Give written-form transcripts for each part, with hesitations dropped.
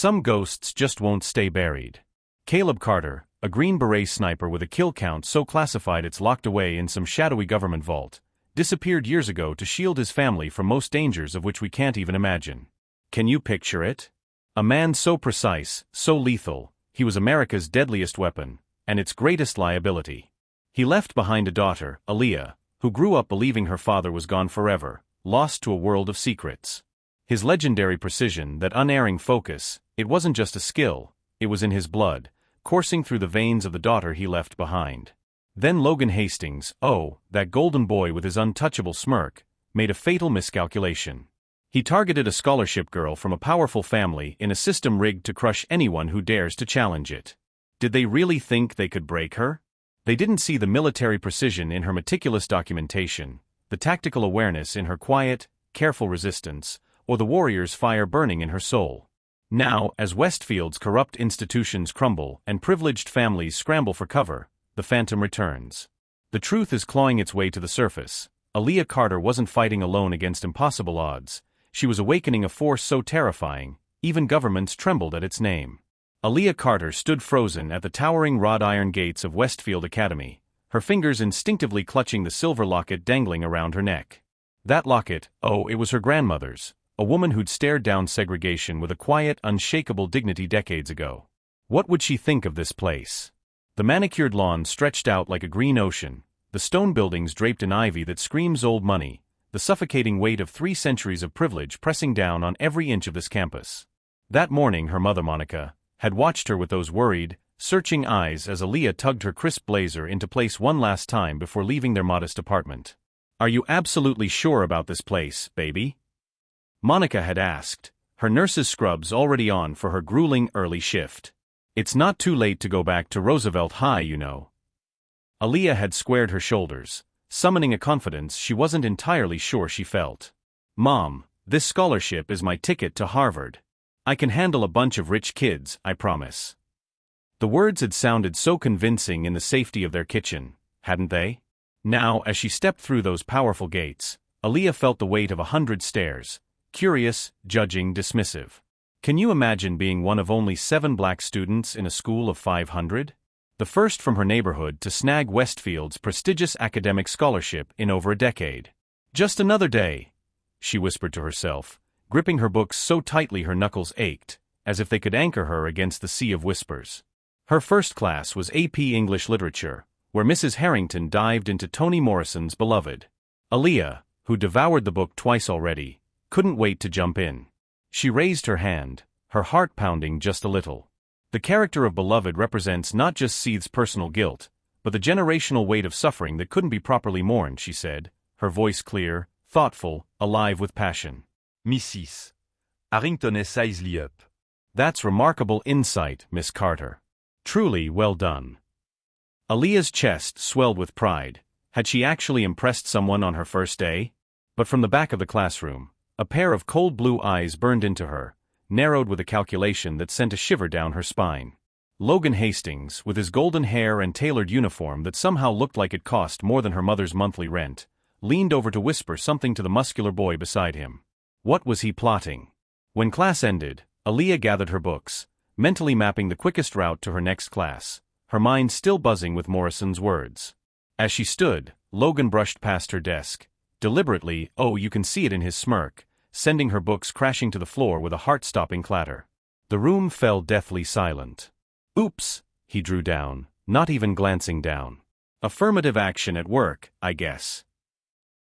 Some ghosts just won't stay buried. Caleb Carter, a Green Beret sniper with a kill count so classified it's locked away in some shadowy government vault, disappeared years ago to shield his family from most dangers of which we can't even imagine. Can you picture it? A man so precise, so lethal, he was America's deadliest weapon, and its greatest liability. He left behind a daughter, Aaliyah, who grew up believing her father was gone forever, lost to a world of secrets. His legendary precision, that unerring focus, it wasn't just a skill, it was in his blood, coursing through the veins of the daughter he left behind. Then Logan Hastings, oh, that golden boy with his untouchable smirk, made a fatal miscalculation. He targeted a scholarship girl from a powerful family in a system rigged to crush anyone who dares to challenge it. Did they really think they could break her? They didn't see the military precision in her meticulous documentation, the tactical awareness in her quiet, careful resistance, or the warrior's fire burning in her soul. Now, as Westfield's corrupt institutions crumble and privileged families scramble for cover, the phantom returns. The truth is clawing its way to the surface. Aaliyah Carter wasn't fighting alone against impossible odds. She was awakening a force so terrifying, even governments trembled at its name. Aaliyah Carter stood frozen at the towering wrought iron gates of Westfield Academy, her fingers instinctively clutching the silver locket dangling around her neck. That locket, oh, it was her grandmother's, a woman who'd stared down segregation with a quiet, unshakable dignity decades ago. What would she think of this place? The manicured lawn stretched out like a green ocean, the stone buildings draped in ivy that screams old money, the suffocating weight of 3 centuries of privilege pressing down on every inch of this campus. That morning her mother Monica had watched her with those worried, searching eyes as Aaliyah tugged her crisp blazer into place one last time before leaving their modest apartment. "Are you absolutely sure about this place, baby?" Monica had asked, her nurse's scrubs already on for her grueling early shift. "It's not too late to go back to Roosevelt High, you know." Aaliyah had squared her shoulders, summoning a confidence she wasn't entirely sure she felt. "Mom, this scholarship is my ticket to Harvard. I can handle a bunch of rich kids, I promise." The words had sounded so convincing in the safety of their kitchen, hadn't they? Now, as she stepped through those powerful gates, Aaliyah felt the weight of 100 stares, curious, judging, dismissive. Can you imagine being one of only 7 black students in a school of 500? The first from her neighborhood to snag Westfield's prestigious academic scholarship in over a decade. "Just another day," she whispered to herself, gripping her books so tightly her knuckles ached, as if they could anchor her against the sea of whispers. Her first class was AP English Literature, where Mrs. Harrington dived into Toni Morrison's Beloved. Aaliyah, who devoured the book twice already, couldn't wait to jump in. She raised her hand, her heart pounding just a little. The character of Beloved represents not just Seeth's personal guilt, but the generational weight of suffering that couldn't be properly mourned, she said, her voice clear, thoughtful, alive with passion. Mrs. Harrington sizely up. "That's remarkable insight, Miss Carter. Truly well done." Aaliyah's chest swelled with pride. Had she actually impressed someone on her first day? But from the back of the classroom, a pair of cold blue eyes burned into her, narrowed with a calculation that sent a shiver down her spine. Logan Hastings, with his golden hair and tailored uniform that somehow looked like it cost more than her mother's monthly rent, leaned over to whisper something to the muscular boy beside him. What was he plotting? When class ended, Aaliyah gathered her books, mentally mapping the quickest route to her next class, her mind still buzzing with Morrison's words. As she stood, Logan brushed past her desk, deliberately, oh, you can see it in his smirk, sending her books crashing to the floor with a heart-stopping clatter. The room fell deathly silent. "Oops," he drew down, not even glancing down. "Affirmative action at work, I guess."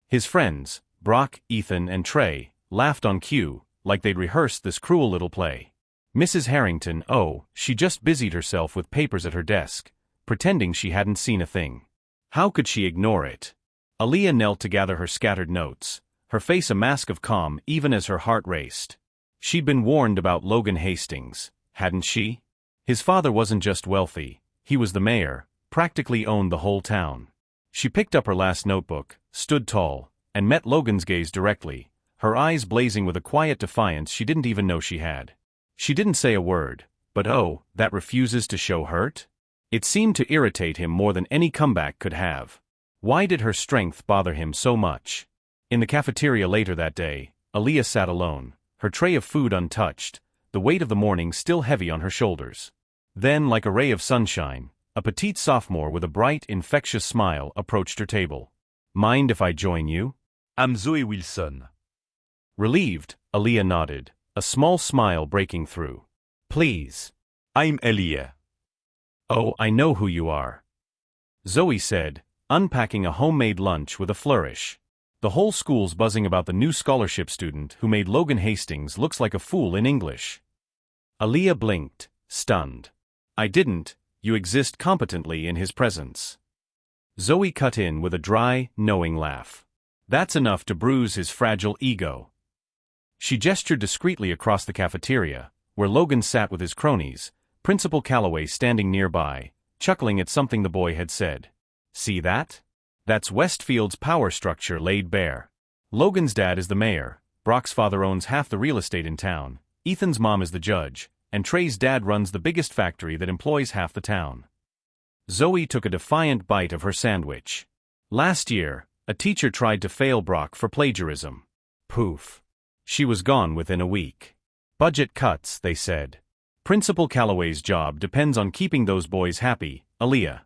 His friends, Brock, Ethan, and Trey, laughed on cue, like they'd rehearsed this cruel little play. Mrs. Harrington, oh, she just busied herself with papers at her desk, pretending she hadn't seen a thing. How could she ignore it? Aaliyah knelt to gather her scattered notes, her face a mask of calm even as her heart raced. She'd been warned about Logan Hastings, hadn't she? His father wasn't just wealthy, he was the mayor, practically owned the whole town. She picked up her last notebook, stood tall, and met Logan's gaze directly, her eyes blazing with a quiet defiance she didn't even know she had. She didn't say a word, but oh, that refuses to show hurt? It seemed to irritate him more than any comeback could have. Why did her strength bother him so much? In the cafeteria later that day, Aaliyah sat alone, her tray of food untouched, the weight of the morning still heavy on her shoulders. Then, like a ray of sunshine, a petite sophomore with a bright, infectious smile approached her table. "Mind if I join you?" I'm Zoe Wilson. Relieved, Aaliyah nodded, a small smile breaking through. "Please." I'm Aaliyah. "Oh, I know who you are," Zoe said, unpacking a homemade lunch with a flourish. "The whole school's buzzing about the new scholarship student who made Logan Hastings looks like a fool in English." Aaliyah blinked, stunned. "I didn't, you exist competently in his presence." Zoe cut in with a dry, knowing laugh. "That's enough to bruise his fragile ego." She gestured discreetly across the cafeteria, where Logan sat with his cronies, Principal Calloway standing nearby, chuckling at something the boy had said. "See that? That's Westfield's power structure laid bare. Logan's dad is the mayor, Brock's father owns half the real estate in town, Ethan's mom is the judge, and Trey's dad runs the biggest factory that employs half the town." Zoe took a defiant bite of her sandwich. "Last year, a teacher tried to fail Brock for plagiarism. Poof. She was gone within a week. Budget cuts, they said. Principal Calloway's job depends on keeping those boys happy, Aaliyah."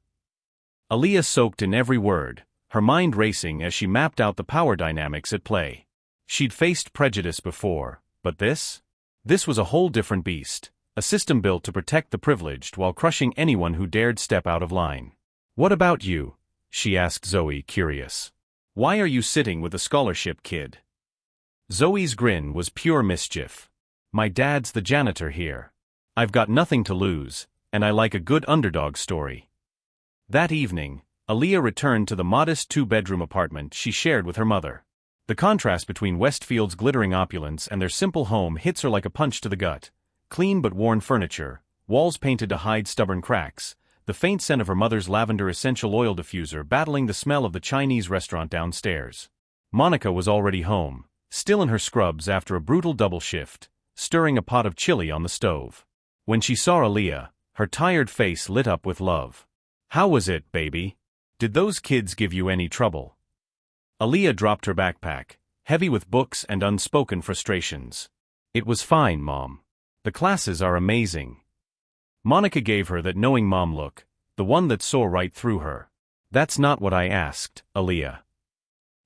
Aaliyah soaked in every word, her mind racing as she mapped out the power dynamics at play. She'd faced prejudice before, but this? This was a whole different beast, a system built to protect the privileged while crushing anyone who dared step out of line. "What about you?" she asked Zoe, curious. "Why are you sitting with a scholarship kid?" Zoe's grin was pure mischief. "My dad's the janitor here. I've got nothing to lose, and I like a good underdog story." That evening, Aaliyah returned to the modest two-bedroom apartment she shared with her mother. The contrast between Westfield's glittering opulence and their simple home hits her like a punch to the gut. Clean but worn furniture, walls painted to hide stubborn cracks, the faint scent of her mother's lavender essential oil diffuser battling the smell of the Chinese restaurant downstairs. Monica was already home, still in her scrubs after a brutal double shift, stirring a pot of chili on the stove. When she saw Aaliyah, her tired face lit up with love. "How was it, baby? Did those kids give you any trouble?" Aaliyah dropped her backpack, heavy with books and unspoken frustrations. "It was fine, Mom. The classes are amazing." Monica gave her that knowing mom look, the one that saw right through her. "That's not what I asked, Aaliyah."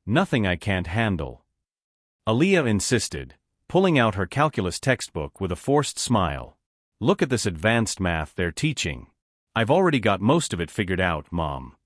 "Nothing I can't handle." Aaliyah insisted, pulling out her calculus textbook with a forced smile. "Look at this advanced math they're teaching. I've already got most of it figured out, Mom."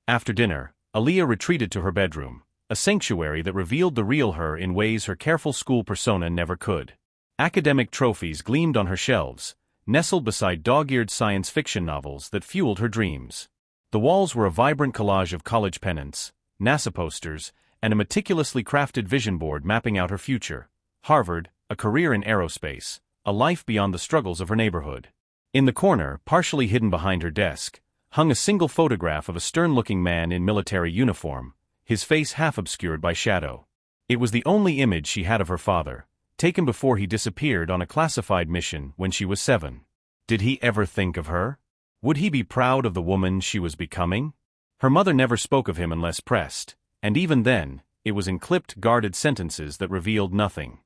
After dinner, Aaliyah retreated to her bedroom, a sanctuary that revealed the real her in ways her careful school persona never could. Academic trophies gleamed on her shelves, nestled beside dog-eared science fiction novels that fueled her dreams. The walls were a vibrant collage of college pennants, NASA posters, and a meticulously crafted vision board mapping out her future: Harvard, a career in aerospace, a life beyond the struggles of her neighborhood. In the corner, partially hidden behind her desk, hung a single photograph of a stern-looking man in military uniform, his face half obscured by shadow. It was the only image she had of her father, taken before he disappeared on a classified mission when she was 7. Did he ever think of her? Would he be proud of the woman she was becoming? Her mother never spoke of him unless pressed, and even then, it was in clipped, guarded sentences that revealed nothing.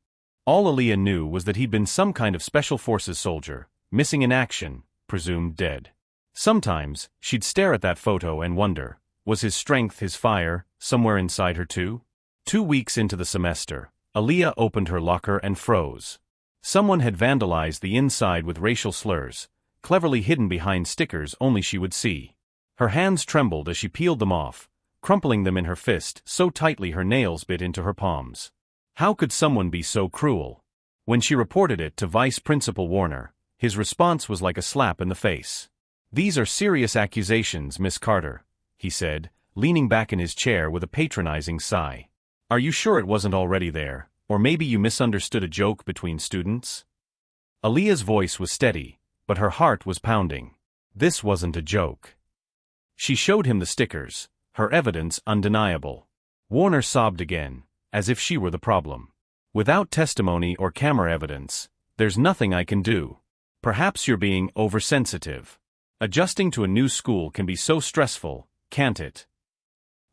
All Aaliyah knew was that he'd been some kind of special forces soldier, missing in action, presumed dead. Sometimes, she'd stare at that photo and wonder, was his strength, his fire, somewhere inside her too? 2 weeks into the semester, Aaliyah opened her locker and froze. Someone had vandalized the inside with racial slurs, cleverly hidden behind stickers only she would see. Her hands trembled as she peeled them off, crumpling them in her fist so tightly her nails bit into her palms. How could someone be so cruel? When she reported it to Vice Principal Warner, his response was like a slap in the face. "These are serious accusations, Miss Carter," he said, leaning back in his chair with a patronizing sigh. "Are you sure it wasn't already there, or maybe you misunderstood a joke between students?" Aaliyah's voice was steady, but her heart was pounding. This wasn't a joke. She showed him the stickers, her evidence undeniable. Warner sobbed again, as if she were the problem. "Without testimony or camera evidence, there's nothing I can do. Perhaps you're being oversensitive. Adjusting to a new school can be so stressful, can't it?"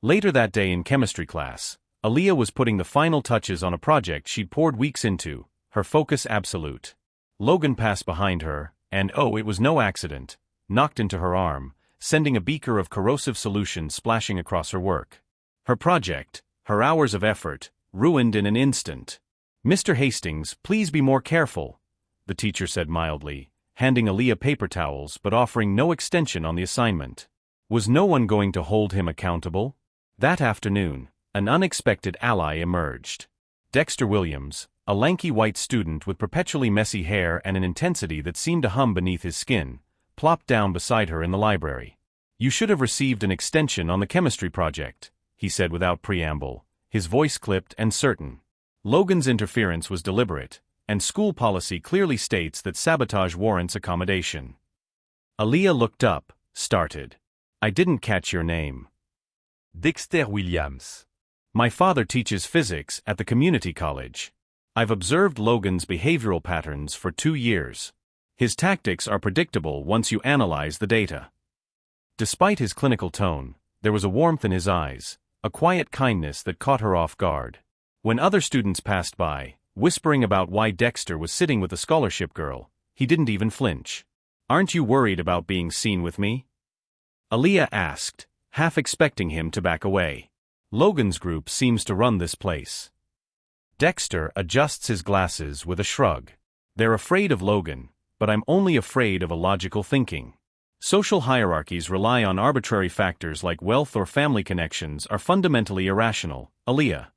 Later that day in chemistry class, Aaliyah was putting the final touches on a project she'd poured weeks into, her focus absolute. Logan passed behind her, and oh, it was no accident, knocked into her arm, sending a beaker of corrosive solution splashing across her work. Her project, her hours of effort, ruined in an instant. "Mr. Hastings, please be more careful," the teacher said mildly, handing Aaliyah paper towels but offering no extension on the assignment. Was no one going to hold him accountable? That afternoon, an unexpected ally emerged. Dexter Williams, a lanky white student with perpetually messy hair and an intensity that seemed to hum beneath his skin, plopped down beside her in the library. "You should have received an extension on the chemistry project," he said without preamble, his voice clipped and certain. Logan's interference was deliberate, and school policy clearly states that sabotage warrants accommodation. Aaliyah looked up, startled. "I didn't catch your name." Dexter Williams. "My father teaches physics at the community college. I've observed Logan's behavioral patterns for 2 years. His tactics are predictable once you analyze the data." Despite his clinical tone, there was a warmth in his eyes, a quiet kindness that caught her off guard. When other students passed by, whispering about why Dexter was sitting with a scholarship girl, he didn't even flinch. "Aren't you worried about being seen with me?" Aaliyah asked, half expecting him to back away. "Logan's group seems to run this place." Dexter adjusts his glasses with a shrug. "They're afraid of Logan, but I'm only afraid of illogical thinking. Social hierarchies rely on arbitrary factors like wealth or family connections are fundamentally irrational, Aaliyah."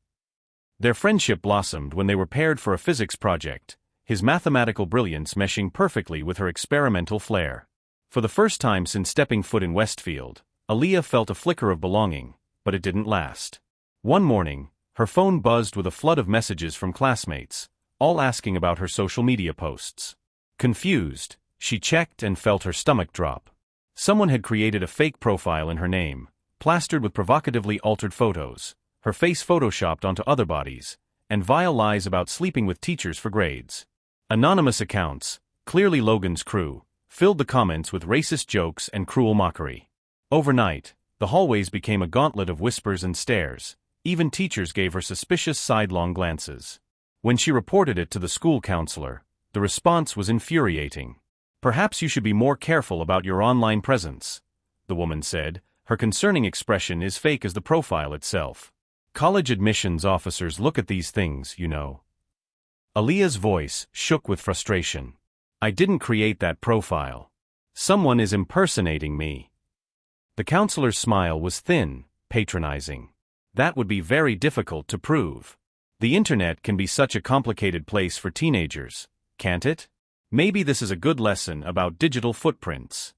Their friendship blossomed when they were paired for a physics project, his mathematical brilliance meshing perfectly with her experimental flair. For the first time since stepping foot in Westfield, Aaliyah felt a flicker of belonging, but it didn't last. One morning, her phone buzzed with a flood of messages from classmates, all asking about her social media posts. Confused, she checked and felt her stomach drop. Someone had created a fake profile in her name, plastered with provocatively altered photos, her face photoshopped onto other bodies, and vile lies about sleeping with teachers for grades. Anonymous accounts, clearly Logan's crew, filled the comments with racist jokes and cruel mockery. Overnight, the hallways became a gauntlet of whispers and stares. Even teachers gave her suspicious sidelong glances. When she reported it to the school counselor, the response was infuriating. "Perhaps you should be more careful about your online presence," the woman said. Her concerning expression is fake as the profile itself. "College admissions officers look at these things, you know." Aaliyah's voice shook with frustration. "I didn't create that profile. Someone is impersonating me." The counselor's smile was thin, patronizing. "That would be very difficult to prove. The internet can be such a complicated place for teenagers, can't it? Maybe this is a good lesson about digital footprints."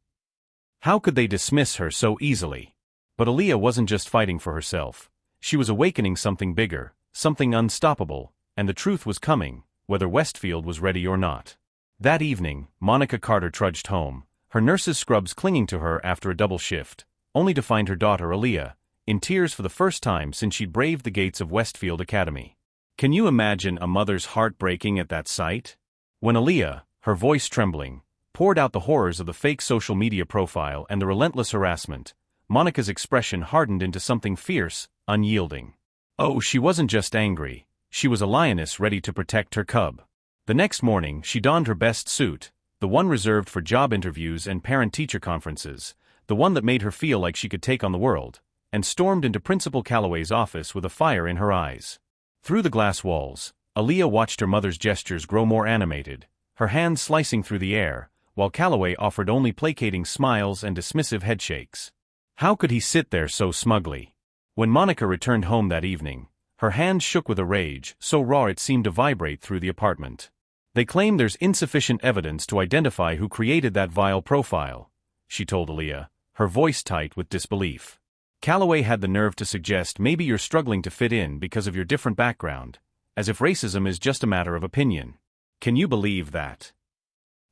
How could they dismiss her so easily? But Aaliyah wasn't just fighting for herself. She was awakening something bigger, something unstoppable, and the truth was coming, whether Westfield was ready or not. That evening, Monica Carter trudged home, her nurse's scrubs clinging to her after a double shift, only to find her daughter Aaliyah, in tears for the first time since she'd braved the gates of Westfield Academy. Can you imagine a mother's heart breaking at that sight? When Aaliyah, her voice trembling, poured out the horrors of the fake social media profile and the relentless harassment, Monica's expression hardened into something fierce, unyielding. Oh, she wasn't just angry, she was a lioness ready to protect her cub. The next morning, she donned her best suit, the one reserved for job interviews and parent-teacher conferences, the one that made her feel like she could take on the world, and stormed into Principal Calloway's office with a fire in her eyes. Through the glass walls, Aaliyah watched her mother's gestures grow more animated, her hands slicing through the air, while Calloway offered only placating smiles and dismissive headshakes. How could he sit there so smugly? When Monica returned home that evening, her hands shook with a rage so raw it seemed to vibrate through the apartment. "They claim there's insufficient evidence to identify who created that vile profile," she told Aaliyah, her voice tight with disbelief. "Calloway had the nerve to suggest maybe you're struggling to fit in because of your different background, as if racism is just a matter of opinion. Can you believe that?"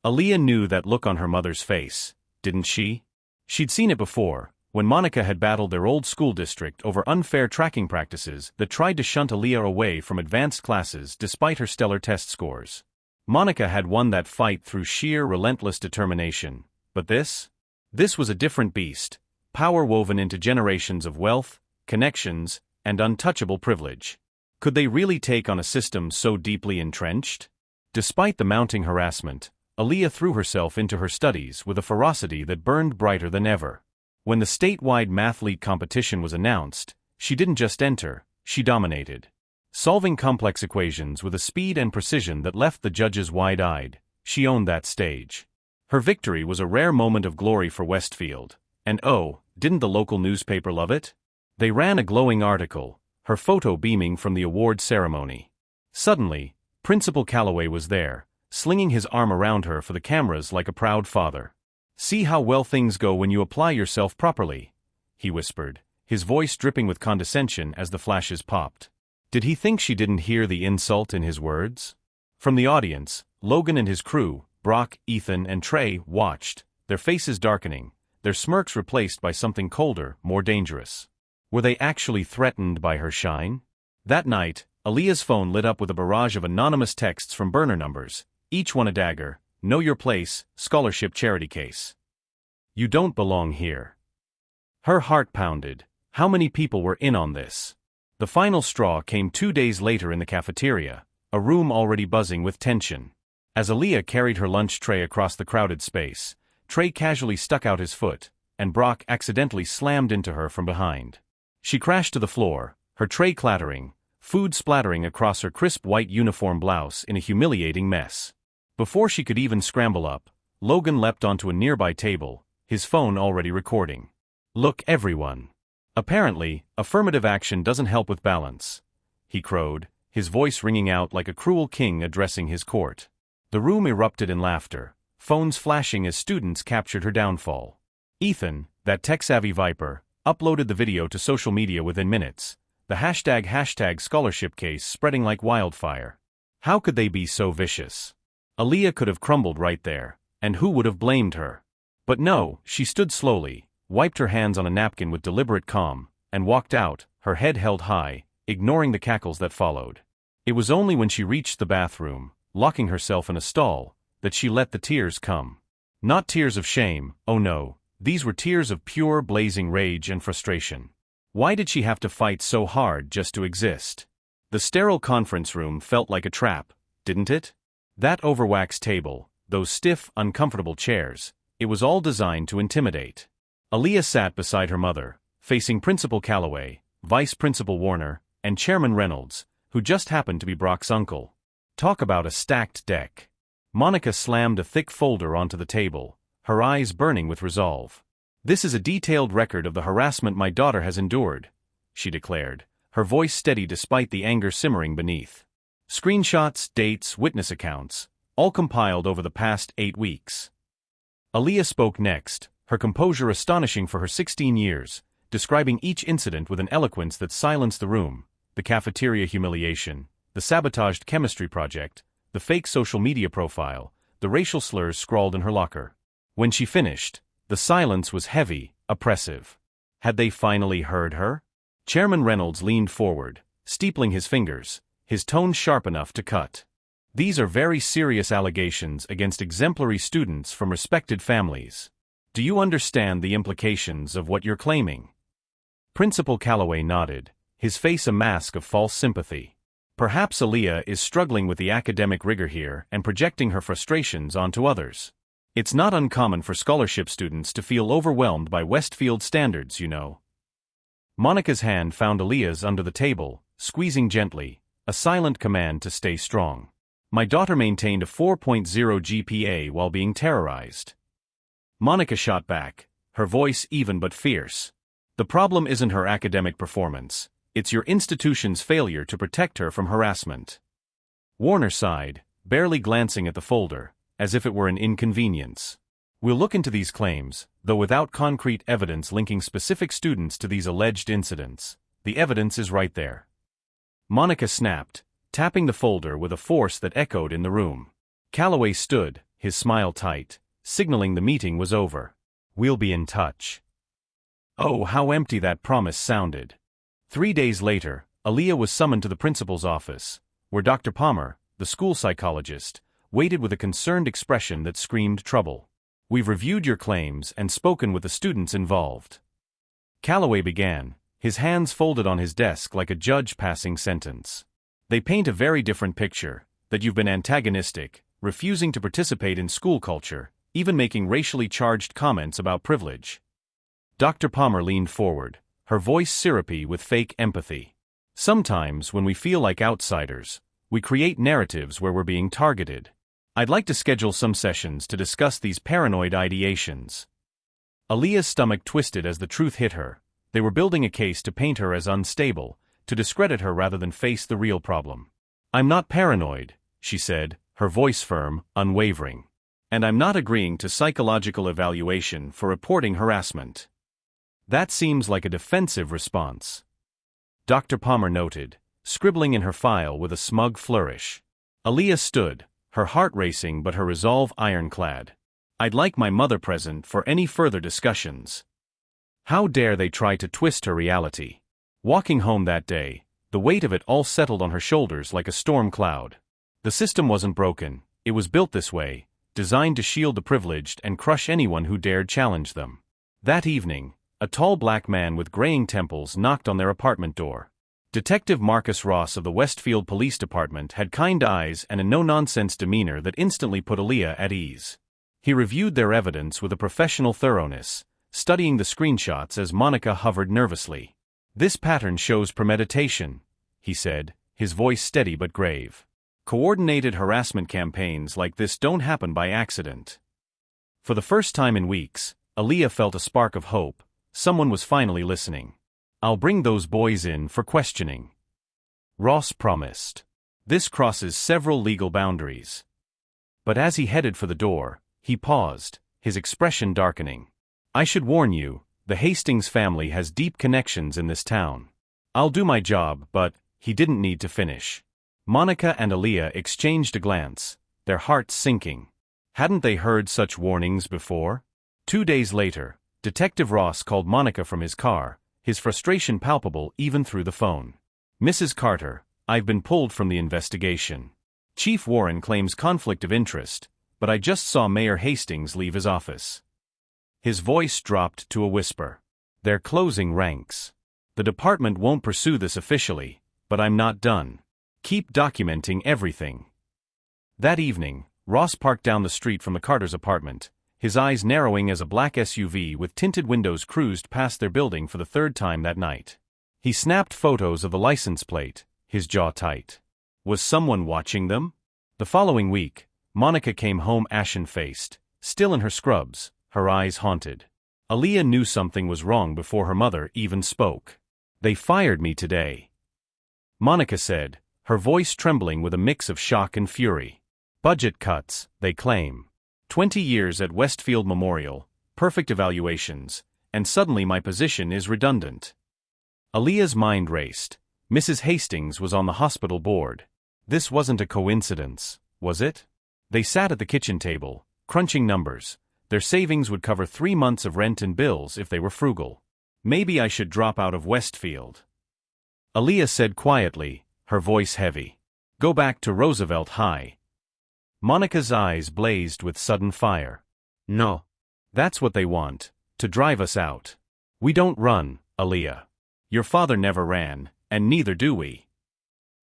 Aaliyah knew that look on her mother's face, didn't she? She'd seen it before, when Monica had battled their old school district over unfair tracking practices that tried to shunt Aaliyah away from advanced classes despite her stellar test scores. Monica had won that fight through sheer relentless determination, but this was a different beast, power woven into generations of wealth, connections, and untouchable privilege. Could they really take on a system so deeply entrenched? Despite the mounting harassment, Aaliyah threw herself into her studies with a ferocity that burned brighter than ever. When the statewide mathlete competition was announced, she didn't just enter, she dominated. Solving complex equations with a speed and precision that left the judges wide-eyed, she owned that stage. Her victory was a rare moment of glory for Westfield, and oh, didn't the local newspaper love it? They ran a glowing article, her photo beaming from the award ceremony. Suddenly, Principal Calloway was there, slinging his arm around her for the cameras like a proud father. "See how well things go when you apply yourself properly," he whispered, his voice dripping with condescension as the flashes popped. Did he think she didn't hear the insult in his words? From the audience, Logan and his crew, Brock, Ethan, and Trey, watched, their faces darkening, their smirks replaced by something colder, more dangerous. Were they actually threatened by her shine? That night, Aaliyah's phone lit up with a barrage of anonymous texts from burner numbers, each one a dagger. "Know your place, scholarship charity case. You don't belong here." Her heart pounded. How many people were in on this? The final straw came 2 days later in the cafeteria, a room already buzzing with tension. As Aaliyah carried her lunch tray across the crowded space, Trey casually stuck out his foot, and Brock accidentally slammed into her from behind. She crashed to the floor, her tray clattering, food splattering across her crisp white uniform blouse in a humiliating mess. Before she could even scramble up, Logan leapt onto a nearby table, his phone already recording. "Look, everyone. Apparently, affirmative action doesn't help with balance," he crowed, his voice ringing out like a cruel king addressing his court. The room erupted in laughter, phones flashing as students captured her downfall. Ethan, that tech-savvy viper, uploaded the video to social media within minutes, the hashtag scholarship case spreading like wildfire. How could they be so vicious? Aaliyah could have crumbled right there, and who would have blamed her? But no, she stood slowly, wiped her hands on a napkin with deliberate calm, and walked out, her head held high, ignoring the cackles that followed. It was only when she reached the bathroom, locking herself in a stall, that she let the tears come. Not tears of shame, oh no, these were tears of pure, blazing rage and frustration. Why did she have to fight so hard just to exist? The sterile conference room felt like a trap, didn't it? That overwaxed table, those stiff, uncomfortable chairs, it was all designed to intimidate. Aaliyah sat beside her mother, facing Principal Calloway, Vice Principal Warner, and Chairman Reynolds, who just happened to be Brock's uncle. Talk about a stacked deck. Monica slammed a thick folder onto the table, her eyes burning with resolve. "This is a detailed record of the harassment my daughter has endured," she declared, her voice steady despite the anger simmering beneath. Screenshots, dates, witness accounts, all compiled over the past 8 weeks. Aaliyah spoke next, her composure astonishing for her 16 years, describing each incident with an eloquence that silenced the room: the cafeteria humiliation, the sabotaged chemistry project, the fake social media profile, the racial slurs scrawled in her locker. When she finished, the silence was heavy, oppressive. Had they finally heard her? Chairman Reynolds leaned forward, steepling his fingers, his tone sharp enough to cut. "These are very serious allegations against exemplary students from respected families. Do you understand the implications of what you're claiming?" Principal Calloway nodded, his face a mask of false sympathy. Perhaps Aaliyah is struggling with the academic rigor here and projecting her frustrations onto others. It's not uncommon for scholarship students to feel overwhelmed by Westfield standards, you know. Monica's hand found Aaliyah's under the table, squeezing gently, a silent command to stay strong. "My daughter maintained a 4.0 GPA while being terrorized." Monica shot back, her voice even but fierce. "The problem isn't her academic performance, it's your institution's failure to protect her from harassment." Warner sighed, barely glancing at the folder, as if it were an inconvenience. "We'll look into these claims, though without concrete evidence linking specific students to these alleged incidents. The evidence is right there." Monica snapped, tapping the folder with a force that echoed in the room. Calloway stood, his smile tight, signaling the meeting was over. "We'll be in touch." Oh, how empty that promise sounded. 3 days later, Aaliyah was summoned to the principal's office, where Dr. Palmer, the school psychologist, waited with a concerned expression that screamed trouble. "We've reviewed your claims and spoken with the students involved." Calloway began, his hands folded on his desk like a judge passing sentence. "They paint a very different picture. that you've been antagonistic, refusing to participate in school culture, even making racially charged comments about privilege. Dr. Palmer leaned forward, her voice syrupy with fake empathy. Sometimes, when we feel like outsiders, we create narratives where we're being targeted. I'd like to schedule some sessions to discuss these paranoid ideations. Aaliyah's stomach twisted as the truth hit her. They were building a case to paint her as unstable, to discredit her rather than face the real problem. I'm not paranoid, she said, her voice firm, unwavering. And I'm not agreeing to psychological evaluation for reporting harassment. That seems like a defensive response. Dr. Palmer noted, scribbling in her file with a smug flourish. Aaliyah stood, her heart racing but her resolve ironclad. I'd like my mother present for any further discussions. How dare they try to twist her reality? Walking home that day, the weight of it all settled on her shoulders like a storm cloud. The system wasn't broken, it was built this way, designed to shield the privileged and crush anyone who dared challenge them. That evening, a tall black man with graying temples knocked on their apartment door. Detective Marcus Ross of the Westfield Police Department had kind eyes and a no-nonsense demeanor that instantly put Aaliyah at ease. He reviewed their evidence with a professional thoroughness, studying the screenshots as Monica hovered nervously. This pattern shows premeditation, he said, his voice steady but grave. Coordinated harassment campaigns like this don't happen by accident. For the first time in weeks, Aaliyah felt a spark of hope. Someone was finally listening. I'll bring those boys in for questioning, Ross promised. This crosses several legal boundaries. But as he headed for the door, he paused, his expression darkening. I should warn you, the Hastings family has deep connections in this town. I'll do my job, but he didn't need to finish. Monica and Aaliyah exchanged a glance, their hearts sinking. Hadn't they heard such warnings before? 2 days later, Detective Ross called Monica from his car, his frustration palpable even through the phone. Mrs. Carter, I've been pulled from the investigation. Chief Warren claims conflict of interest, but I just saw Mayor Hastings leave his office. His voice dropped to a whisper. They're closing ranks. The department won't pursue this officially, but I'm not done. Keep documenting everything. That evening, Ross parked down the street from the Carter's apartment, his eyes narrowing as a black SUV with tinted windows cruised past their building for the third time that night. He snapped photos of the license plate, his jaw tight. Was someone watching them? The following week, Monica came home ashen-faced, still in her scrubs, her eyes haunted. Aaliyah knew something was wrong before her mother even spoke. They fired me today, Monica said, her voice trembling with a mix of shock and fury. Budget cuts, they claim. 20 years at Westfield Memorial, perfect evaluations, and suddenly my position is redundant. Aaliyah's mind raced. Mrs. Hastings was on the hospital board. This wasn't a coincidence, was it? They sat at the kitchen table, crunching numbers. Their savings would cover 3 months of rent and bills if they were frugal. Maybe I should drop out of Westfield, Aaliyah said quietly, her voice heavy. Go back to Roosevelt High. Monica's eyes blazed with sudden fire. No. That's what they want, to drive us out. We don't run, Aaliyah. Your father never ran, and neither do we.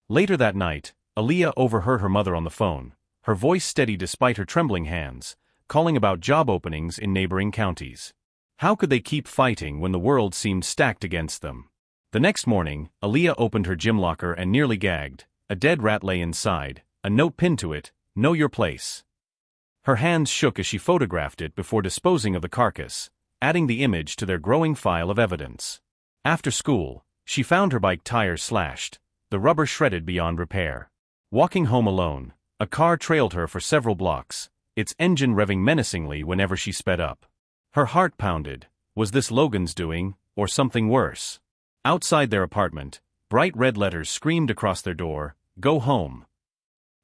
Later that night, Aaliyah overheard her mother on the phone, her voice steady despite her trembling hands, calling about job openings in neighboring counties. How could they keep fighting when the world seemed stacked against them? The next morning, Aaliyah opened her gym locker and nearly gagged. A dead rat lay inside, a note pinned to it, "Know your place." Her hands shook as she photographed it before disposing of the carcass, adding the image to their growing file of evidence. After school, she found her bike tires slashed, the rubber shredded beyond repair. Walking home alone, a car trailed her for several blocks, its engine revving menacingly whenever she sped up. Her heart pounded. Was this Logan's doing, or something worse? Outside their apartment, bright red letters screamed across their door, "Go home."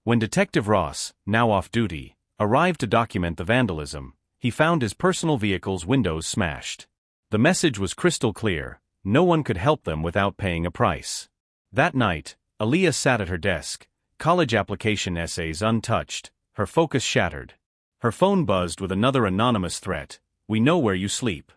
When Detective Ross, now off duty, arrived to document the vandalism, he found his personal vehicle's windows smashed. The message was crystal clear: no one could help them without paying a price. That night, Aaliyah sat at her desk, college application essays untouched, her focus shattered. Her phone buzzed with another anonymous threat: "We know where you sleep."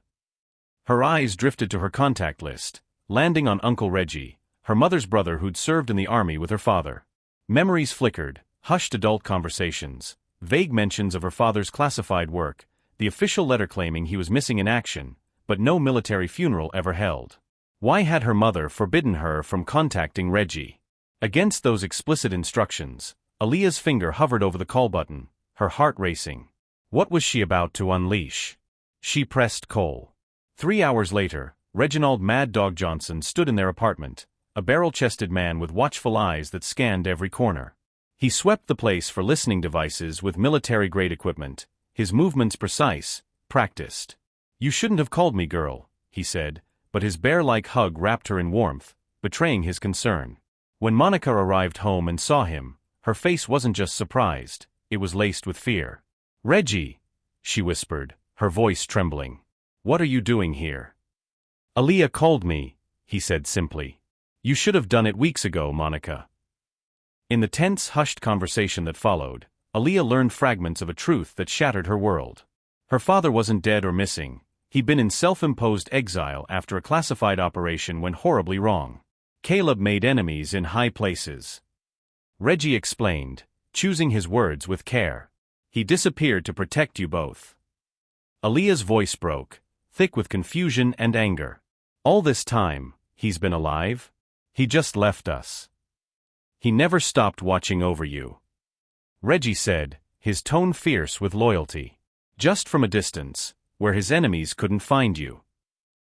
Her eyes drifted to her contact list, landing on Uncle Reggie, her mother's brother who'd served in the army with her father. Memories flickered, hushed adult conversations, vague mentions of her father's classified work, the official letter claiming he was missing in action, but no military funeral ever held. Why had her mother forbidden her from contacting Reggie? Against those explicit instructions, Aaliyah's finger hovered over the call button, her heart racing. What was she about to unleash? She pressed call. 3 hours later, Reginald Mad Dog Johnson stood in their apartment, a barrel-chested man with watchful eyes that scanned every corner. He swept the place for listening devices with military-grade equipment, his movements precise, practiced. "You shouldn't have called me, girl," he said, but his bear-like hug wrapped her in warmth, betraying his concern. When Monica arrived home and saw him, her face wasn't just surprised, it was laced with fear. "Reggie," she whispered, her voice trembling. "What are you doing here?" "Aaliyah called me," he said simply. "You should have done it weeks ago, Monica." In the tense, hushed conversation that followed, Aaliyah learned fragments of a truth that shattered her world. Her father wasn't dead or missing. He'd been in self-imposed exile after a classified operation went horribly wrong. Caleb made enemies in high places. Reggie explained, choosing his words with care. "He disappeared to protect you both." Aaliyah's voice broke, thick with confusion and anger. "All this time, he's been alive? He just left us. He never stopped watching over you," Reggie said, his tone fierce with loyalty. "Just from a distance, where his enemies couldn't find you."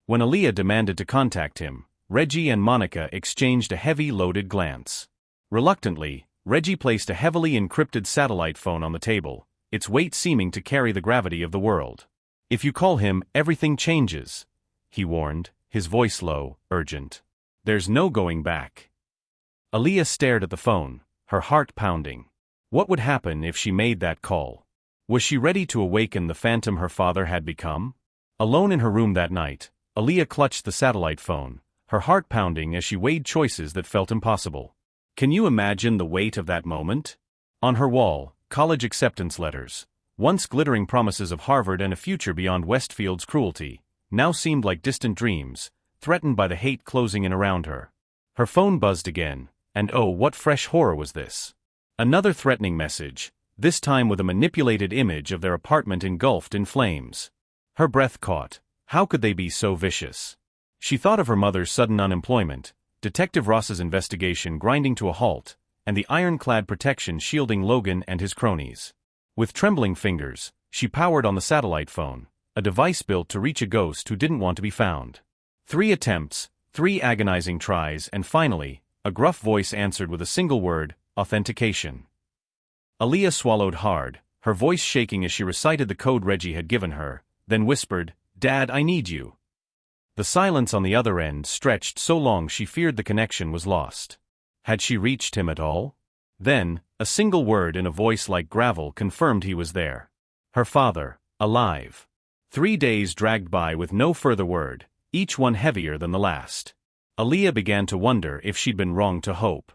When Aaliyah demanded to contact him, Reggie and Monica exchanged a heavy, loaded glance. Reluctantly, Reggie placed a heavily encrypted satellite phone on the table, its weight seeming to carry the gravity of the world. "If you call him, everything changes," he warned, his voice low, urgent. "There's no going back." Aaliyah stared at the phone, her heart pounding. What would happen if she made that call? Was she ready to awaken the phantom her father had become? Alone in her room that night, Aaliyah clutched the satellite phone, her heart pounding as she weighed choices that felt impossible. Can you imagine the weight of that moment? On her wall, college acceptance letters, once glittering promises of Harvard and a future beyond Westfield's cruelty, now seemed like distant dreams, threatened by the hate closing in around her. Her phone buzzed again, and oh, what fresh horror was this? Another threatening message, this time with a manipulated image of their apartment engulfed in flames. Her breath caught. How could they be so vicious? She thought of her mother's sudden unemployment, Detective Ross's investigation grinding to a halt, and the ironclad protection shielding Logan and his cronies. With trembling fingers, she powered on the satellite phone, a device built to reach a ghost who didn't want to be found. 3 attempts, 3 agonizing tries, and finally, a gruff voice answered with a single word, authentication. Aaliyah swallowed hard, her voice shaking as she recited the code Reggie had given her, then whispered, "Dad, I need you." The silence on the other end stretched so long she feared the connection was lost. Had she reached him at all? Then, a single word in a voice like gravel confirmed he was there. Her father, alive. 3 days dragged by with no further word, each one heavier than the last. Aaliyah began to wonder if she'd been wrong to hope.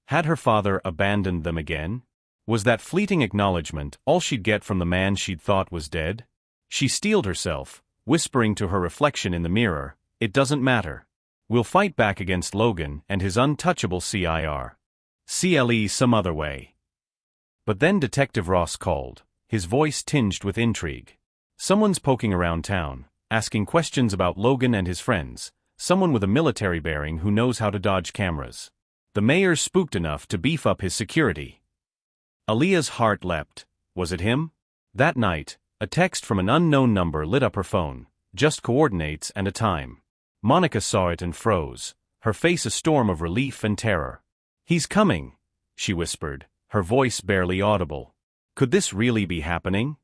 Had her father abandoned them again? Was that fleeting acknowledgement all she'd get from the man she'd thought was dead? She steeled herself, whispering to her reflection in the mirror, "It doesn't matter. We'll fight back against Logan and his untouchable CLE some other way." But then Detective Ross called, his voice tinged with intrigue. "Someone's poking around town, asking questions about Logan and his friends, someone with a military bearing who knows how to dodge cameras. The mayor's spooked enough to beef up his security." Aaliyah's heart leapt. Was it him? That night, a text from an unknown number lit up her phone, just coordinates and a time. Monica saw it and froze, her face a storm of relief and terror. "He's coming," she whispered, her voice barely audible. Could this really be happening?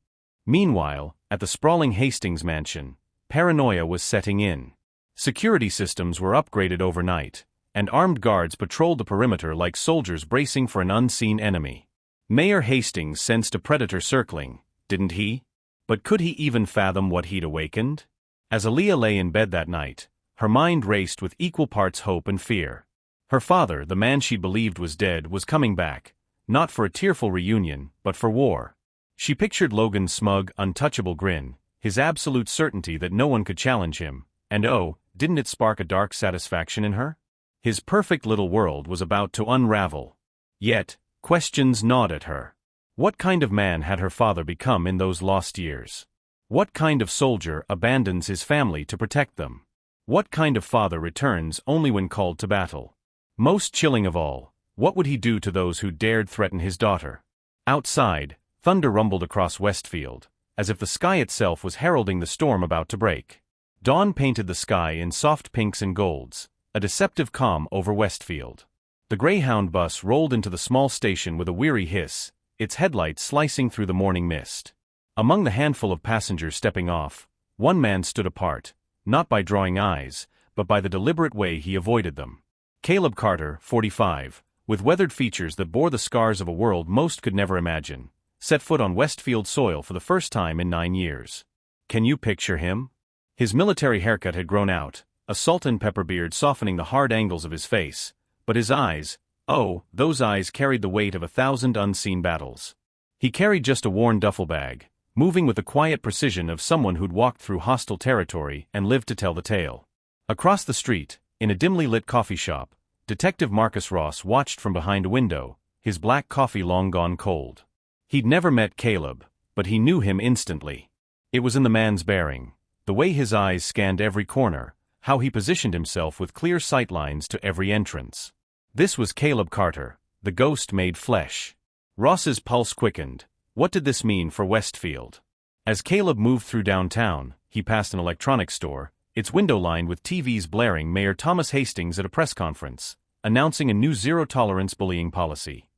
Meanwhile, at the sprawling Hastings mansion, paranoia was setting in. Security systems were upgraded overnight, and armed guards patrolled the perimeter like soldiers bracing for an unseen enemy. Mayor Hastings sensed a predator circling, didn't he? But could he even fathom what he'd awakened? As Aaliyah lay in bed that night, her mind raced with equal parts hope and fear. Her father, the man she believed was dead, was coming back, not for a tearful reunion, but for war. She pictured Logan's smug, untouchable grin, his absolute certainty that no one could challenge him, and oh, didn't it spark a dark satisfaction in her? His perfect little world was about to unravel. Yet, Questions gnawed at her. What kind of man had her father become in those lost years? What kind of soldier abandons his family to protect them? What kind of father returns only when called to battle? Most chilling of all, what would he do to those who dared threaten his daughter? Outside, thunder rumbled across Westfield, as if the sky itself was heralding the storm about to break. Dawn painted the sky in soft pinks and golds, a deceptive calm over Westfield. The Greyhound bus rolled into the small station with a weary hiss, its headlights slicing through the morning mist. Among the handful of passengers stepping off, one man stood apart, not by drawing eyes, but by the deliberate way he avoided them. Caleb Carter, 45, with weathered features that bore the scars of a world most could never imagine, set foot on Westfield soil for the first time in 9 years. Can you picture him? His military haircut had grown out, a salt and pepper beard softening the hard angles of his face, but his eyes, oh, those eyes carried the weight of 1,000 unseen battles. He carried just a worn duffel bag, moving with the quiet precision of someone who'd walked through hostile territory and lived to tell the tale. Across the street, in a dimly lit coffee shop, Detective Marcus Ross watched from behind a window, his black coffee long gone cold. He'd never met Caleb, but he knew him instantly. It was in the man's bearing, the way his eyes scanned every corner, how he positioned himself with clear sightlines to every entrance. This was Caleb Carter, the ghost made flesh. Ross's pulse quickened. What did this mean for Westfield? As Caleb moved through downtown, he passed an electronics store, its window lined with TVs blaring Mayor Thomas Hastings at a press conference, announcing a new zero-tolerance bullying policy.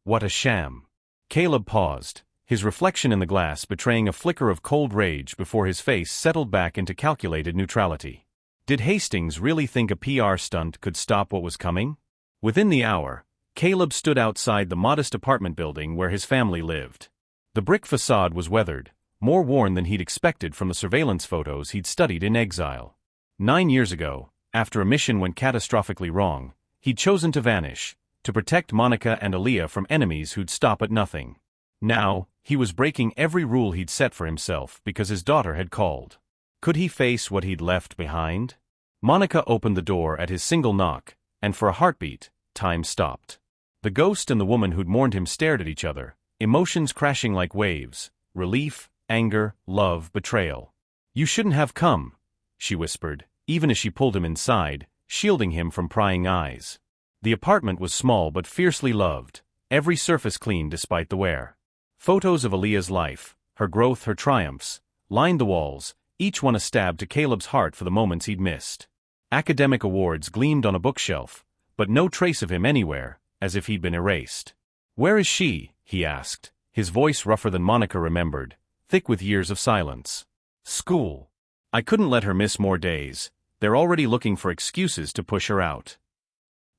What a sham. Caleb paused, his reflection in the glass betraying a flicker of cold rage before his face settled back into calculated neutrality. Did Hastings really think a PR stunt could stop what was coming? Within the hour, Caleb stood outside the modest apartment building where his family lived. The brick facade was weathered, more worn than he'd expected from the surveillance photos he'd studied in exile. 9 years ago, after a mission went catastrophically wrong, he'd chosen to vanish, to protect Monica and Aaliyah from enemies who'd stop at nothing. Now, he was breaking every rule he'd set for himself because his daughter had called. Could he face what he'd left behind? Monica opened the door at his single knock, and for a heartbeat, time stopped. The ghost and the woman who'd mourned him stared at each other, emotions crashing like waves, relief, anger, love, betrayal. "You shouldn't have come," she whispered, even as she pulled him inside, shielding him from prying eyes. The apartment was small but fiercely loved, every surface clean despite the wear. Photos of Aaliyah's life, her growth, her triumphs, lined the walls, each one a stab to Caleb's heart for the moments he'd missed. Academic awards gleamed on a bookshelf, but no trace of him anywhere, as if he'd been erased. "Where is she?" he asked, his voice rougher than Monica remembered, thick with years of silence. "School. I couldn't let her miss more days. They're already looking for excuses to push her out."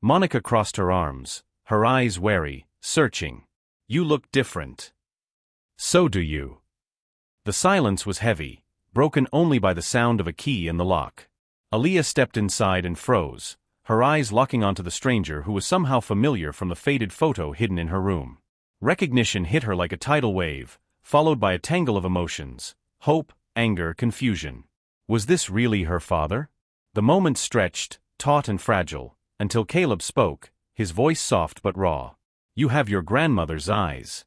Monica crossed her arms, her eyes wary, searching. "You look different." "So do you." The silence was heavy, broken only by the sound of a key in the lock. Aaliyah stepped inside and froze, her eyes locking onto the stranger who was somehow familiar from the faded photo hidden in her room. Recognition hit her like a tidal wave, followed by a tangle of emotions: hope, anger, confusion. Was this really her father? The moment stretched, taut and fragile, until Caleb spoke, his voice soft but raw. "You have your grandmother's eyes."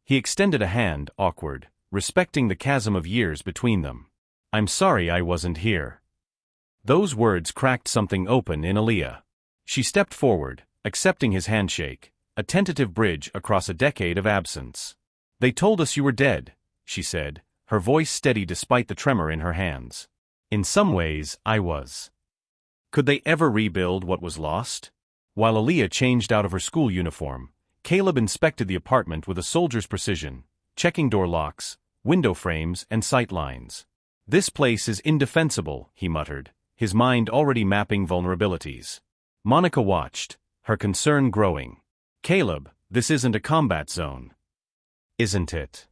He extended a hand, awkward, respecting the chasm of years between them. "I'm sorry I wasn't here." Those words cracked something open in Aaliyah. She stepped forward, accepting his handshake, a tentative bridge across a decade of absence. "They told us you were dead," she said, her voice steady despite the tremor in her hands. "In some ways, I was." Could they ever rebuild what was lost? While Aaliyah changed out of her school uniform, Caleb inspected the apartment with a soldier's precision, checking door locks, window frames, and sight lines. "This place is indefensible," he muttered, his mind already mapping vulnerabilities. Monica watched, her concern growing. "Caleb, this isn't a combat zone." "Isn't it?"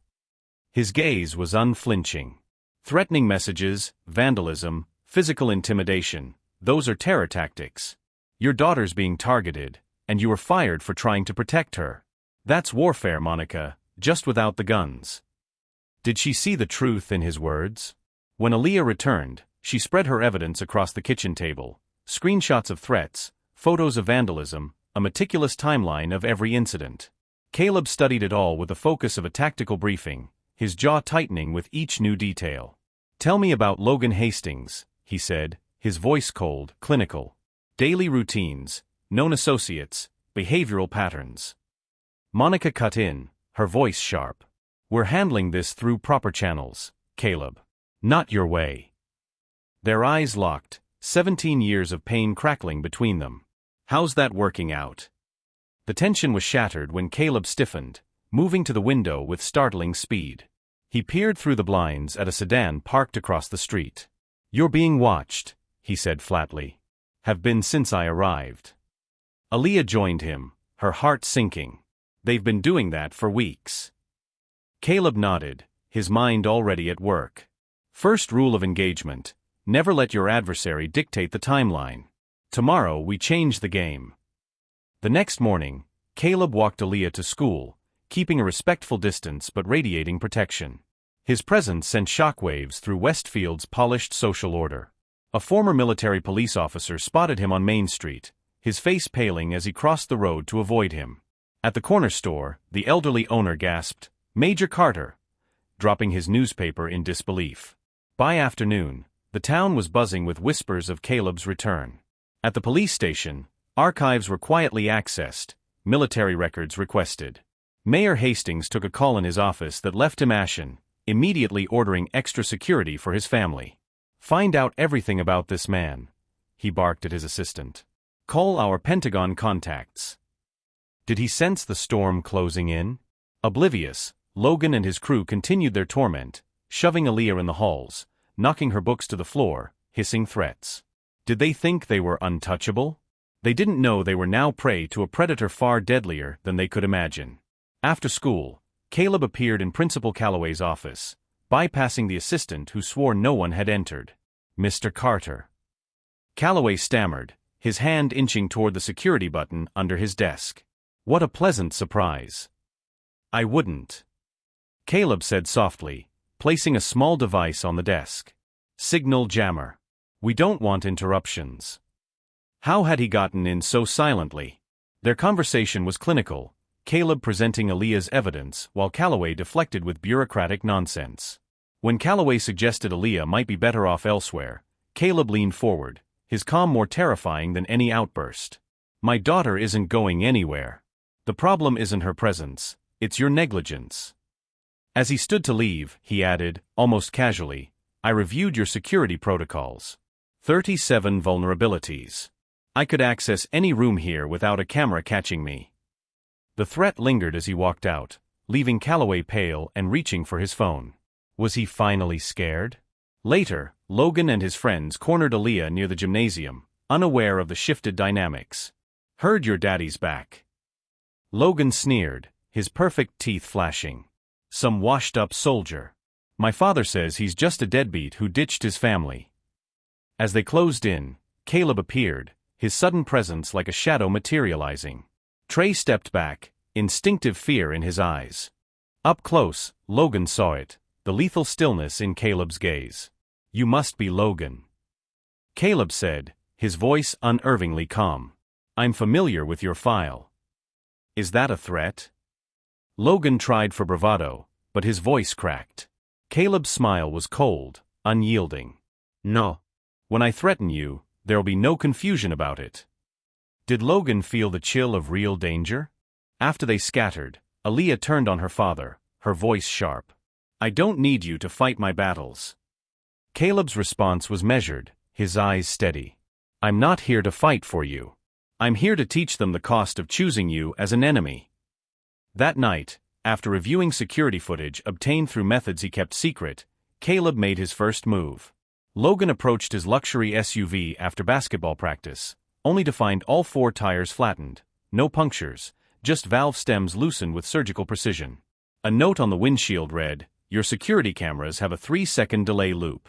His gaze was unflinching. "Threatening messages, vandalism, physical intimidation, those are terror tactics. Your daughter's being targeted, and you were fired for trying to protect her. That's warfare, Monica, just without the guns." Did she see the truth in his words? When Aaliyah returned, she spread her evidence across the kitchen table: screenshots of threats, photos of vandalism, a meticulous timeline of every incident. Caleb studied it all with the focus of a tactical briefing, his jaw tightening with each new detail. "Tell me about Logan Hastings," he said, his voice cold, clinical. "Daily routines, known associates, behavioral patterns." Monica cut in, her voice sharp. "We're handling this through proper channels, Caleb. Not your way." Their eyes locked, 17 years of pain crackling between them. "How's that working out?" The tension was shattered when Caleb stiffened, moving to the window with startling speed. He peered through the blinds at a sedan parked across the street. "You're being watched," he said flatly. "Have been since I arrived." Aaliyah joined him, her heart sinking. "They've been doing that for weeks." Caleb nodded, his mind already at work. First rule of engagement: never let your adversary dictate the timeline. Tomorrow we change the game. The next morning, Caleb walked Aaliyah to school, keeping a respectful distance but radiating protection. His presence sent shockwaves through Westfield's polished social order. A former military police officer spotted him on Main Street, his face paling as he crossed the road to avoid him. At the corner store, the elderly owner gasped, "Major Carter," dropping his newspaper in disbelief. By afternoon, the town was buzzing with whispers of Caleb's return. At the police station, archives were quietly accessed, military records requested. Mayor Hastings took a call in his office that left him ashen, immediately ordering extra security for his family. "Find out everything about this man," he barked at his assistant. "Call our Pentagon contacts." Did he sense the storm closing in? Oblivious, Logan and his crew continued their torment, shoving Aaliyah in the halls, knocking her books to the floor, hissing threats. Did they think they were untouchable? They didn't know they were now prey to a predator far deadlier than they could imagine. After school, Caleb appeared in Principal Calloway's office, bypassing the assistant who swore no one had entered. "Mr. Carter." Calloway stammered, his hand inching toward the security button under his desk. "What a pleasant surprise." "I wouldn't," Caleb said softly, placing a small device on the desk. "Signal jammer. We don't want interruptions." How had he gotten in so silently? Their conversation was clinical, Caleb presenting Aaliyah's evidence while Calloway deflected with bureaucratic nonsense. When Calloway suggested Aaliyah might be better off elsewhere, Caleb leaned forward, his calm more terrifying than any outburst. "My daughter isn't going anywhere. The problem isn't her presence, it's your negligence." As he stood to leave, he added, almost casually, "I reviewed your security protocols. 37 vulnerabilities. I could access any room here without a camera catching me." The threat lingered as he walked out, leaving Calloway pale and reaching for his phone. Was he finally scared? Later, Logan and his friends cornered Aaliyah near the gymnasium, unaware of the shifted dynamics. "Heard your daddy's back." Logan sneered, his perfect teeth flashing. "Some washed-up soldier. My father says he's just a deadbeat who ditched his family." As they closed in, Caleb appeared, his sudden presence like a shadow materializing. Trey stepped back, instinctive fear in his eyes. Up close, Logan saw it, the lethal stillness in Caleb's gaze. "You must be Logan," Caleb said, his voice unervingly calm. "I'm familiar with your file." "Is that a threat?" Logan tried for bravado, but his voice cracked. Caleb's smile was cold, unyielding. "No. When I threaten you, there'll be no confusion about it." Did Logan feel the chill of real danger? After they scattered, Aaliyah turned on her father, her voice sharp. "I don't need you to fight my battles." Caleb's response was measured, his eyes steady. "I'm not here to fight for you. I'm here to teach them the cost of choosing you as an enemy." That night, after reviewing security footage obtained through methods he kept secret, Caleb made his first move. Logan approached his luxury SUV after basketball practice, only to find all 4 tires flattened, no punctures, just valve stems loosened with surgical precision. A note on the windshield read, "Your security cameras have a 3-second delay loop."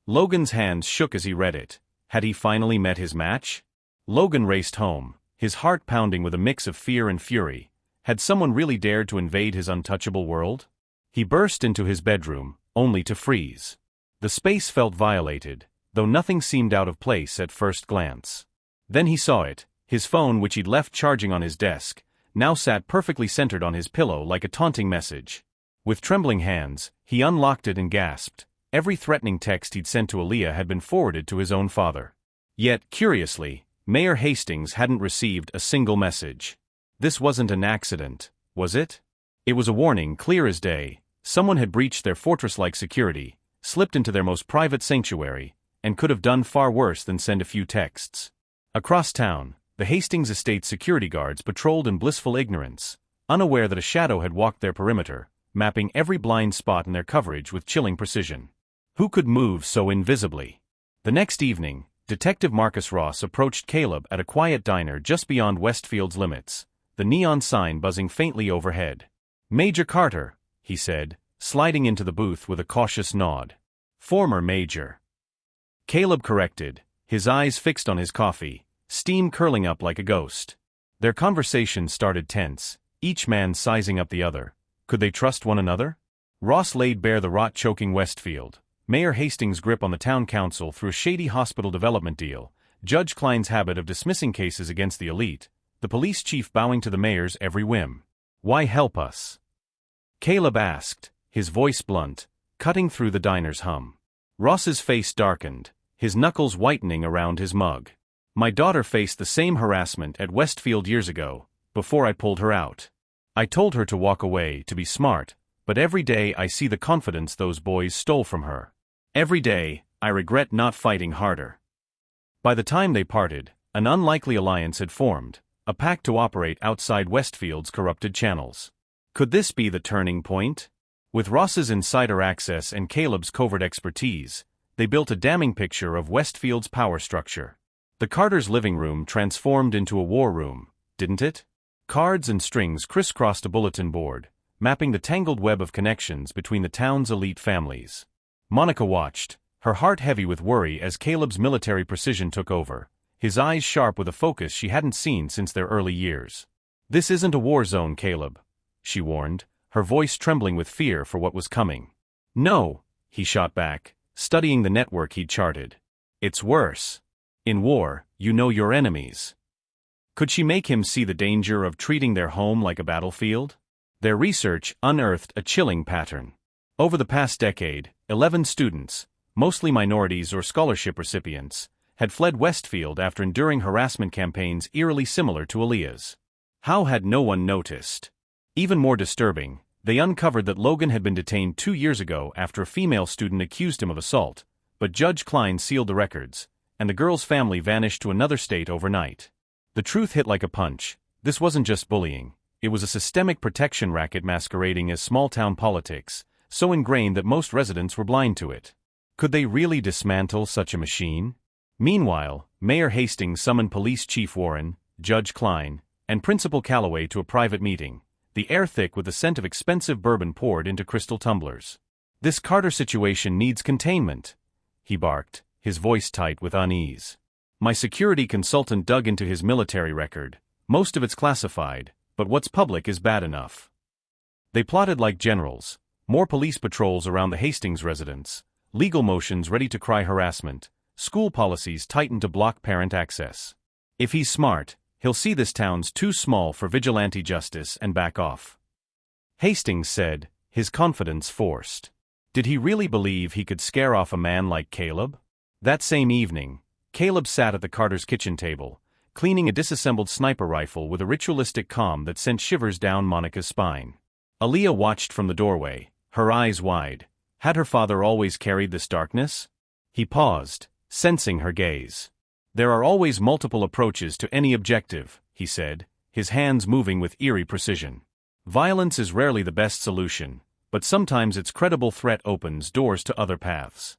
Logan's hands shook as he read it. Had he finally met his match? Logan raced home, his heart pounding with a mix of fear and fury. Had someone really dared to invade his untouchable world? He burst into his bedroom, only to freeze. The space felt violated, though nothing seemed out of place at first glance. Then he saw it, His phone, which he'd left charging on his desk, now sat perfectly centered on his pillow like a taunting message. With trembling hands, he unlocked it and gasped. Every threatening text he'd sent to Aaliyah had been forwarded to his own father. Yet, curiously, Mayor Hastings hadn't received a single message. This wasn't an accident, was it? It was a warning, clear as day. Someone had breached their fortress-like security, slipped into their most private sanctuary, and could have done far worse than send a few texts. Across town, the Hastings estate security guards patrolled in blissful ignorance, unaware that a shadow had walked their perimeter, mapping every blind spot in their coverage with chilling precision. Who could move so invisibly? The next evening, Detective Marcus Ross approached Caleb at a quiet diner just beyond Westfield's limits, the neon sign buzzing faintly overhead. "Major Carter," he said, sliding into the booth with a cautious nod. "Former Major." Caleb corrected, his eyes fixed on his coffee, steam curling up like a ghost. Their conversation started tense, each man sizing up the other. Could they trust one another? Ross laid bare the rot-choking Westfield, Mayor Hastings' grip on the town council through a shady hospital development deal, Judge Klein's habit of dismissing cases against the elite, the police chief bowing to the mayor's every whim. "Why help us?" Caleb asked, his voice blunt, cutting through the diner's hum. Ross's face darkened, his knuckles whitening around his mug. "My daughter faced the same harassment at Westfield years ago, before I pulled her out. I told her to walk away, to be smart, but every day I see the confidence those boys stole from her. Every day, I regret not fighting harder." By the time they parted, an unlikely alliance had formed, a pact to operate outside Westfield's corrupted channels. Could this be the turning point? With Ross's insider access and Caleb's covert expertise, they built a damning picture of Westfield's power structure. The Carters' living room transformed into a war room, didn't it? Cards and strings crisscrossed a bulletin board, mapping the tangled web of connections between the town's elite families. Monica watched, her heart heavy with worry as Caleb's military precision took over, his eyes sharp with a focus she hadn't seen since their early years. "This isn't a war zone, Caleb," she warned, her voice trembling with fear for what was coming. "No," he shot back, studying the network he'd charted. "It's worse. In war, you know your enemies." Could she make him see the danger of treating their home like a battlefield? Their research unearthed a chilling pattern. Over the past decade, 11 students, mostly minorities or scholarship recipients, had fled Westfield after enduring harassment campaigns eerily similar to Aaliyah's. How had no one noticed? Even more disturbing, they uncovered that Logan had been detained 2 years ago after a female student accused him of assault, but Judge Klein sealed the records, and the girl's family vanished to another state overnight. The truth hit like a punch. This wasn't just bullying. It was a systemic protection racket masquerading as small-town politics, so ingrained that most residents were blind to it. Could they really dismantle such a machine? Meanwhile, Mayor Hastings summoned Police Chief Warren, Judge Klein, and Principal Calloway to a private meeting, the air thick with the scent of expensive bourbon poured into crystal tumblers. "This Carter situation needs containment," he barked, his voice tight with unease. "My security consultant dug into his military record. Most of it's classified, but what's public is bad enough." They plotted like generals, more police patrols around the Hastings residence, legal motions ready to cry harassment, school policies tightened to block parent access. If he's smart, he'll see this town's too small for vigilante justice and back off. Hastings said, his confidence forced. Did he really believe he could scare off a man like Caleb? That same evening, Caleb sat at the Carter's kitchen table, cleaning a disassembled sniper rifle with a ritualistic calm that sent shivers down Monica's spine. Aaliyah watched from the doorway, her eyes wide. Had her father always carried this darkness? He paused, sensing her gaze. "There are always multiple approaches to any objective," he said, his hands moving with eerie precision. "Violence is rarely the best solution, but sometimes its credible threat opens doors to other paths."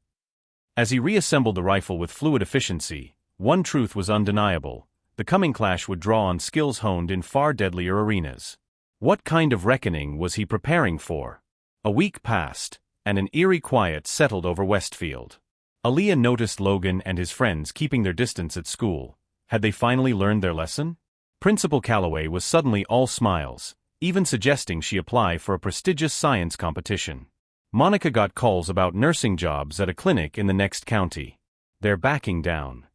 As he reassembled the rifle with fluid efficiency, one truth was undeniable: the coming clash would draw on skills honed in far deadlier arenas. What kind of reckoning was he preparing for? A week passed, and an eerie quiet settled over Westfield. Aaliyah noticed Logan and his friends keeping their distance at school. Had they finally learned their lesson? Principal Calloway was suddenly all smiles, even suggesting she apply for a prestigious science competition. Monica got calls about nursing jobs at a clinic in the next county. "They're backing down,"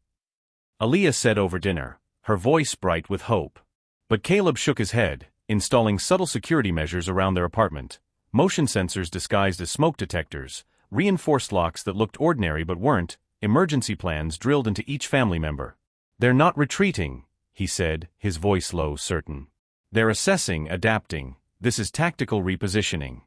Aaliyah said over dinner, her voice bright with hope. But Caleb shook his head, installing subtle security measures around their apartment. Motion sensors disguised as smoke detectors, reinforced locks that looked ordinary but weren't, emergency plans drilled into each family member. "They're not retreating," he said, his voice low, certain. "They're assessing, adapting. This is tactical repositioning."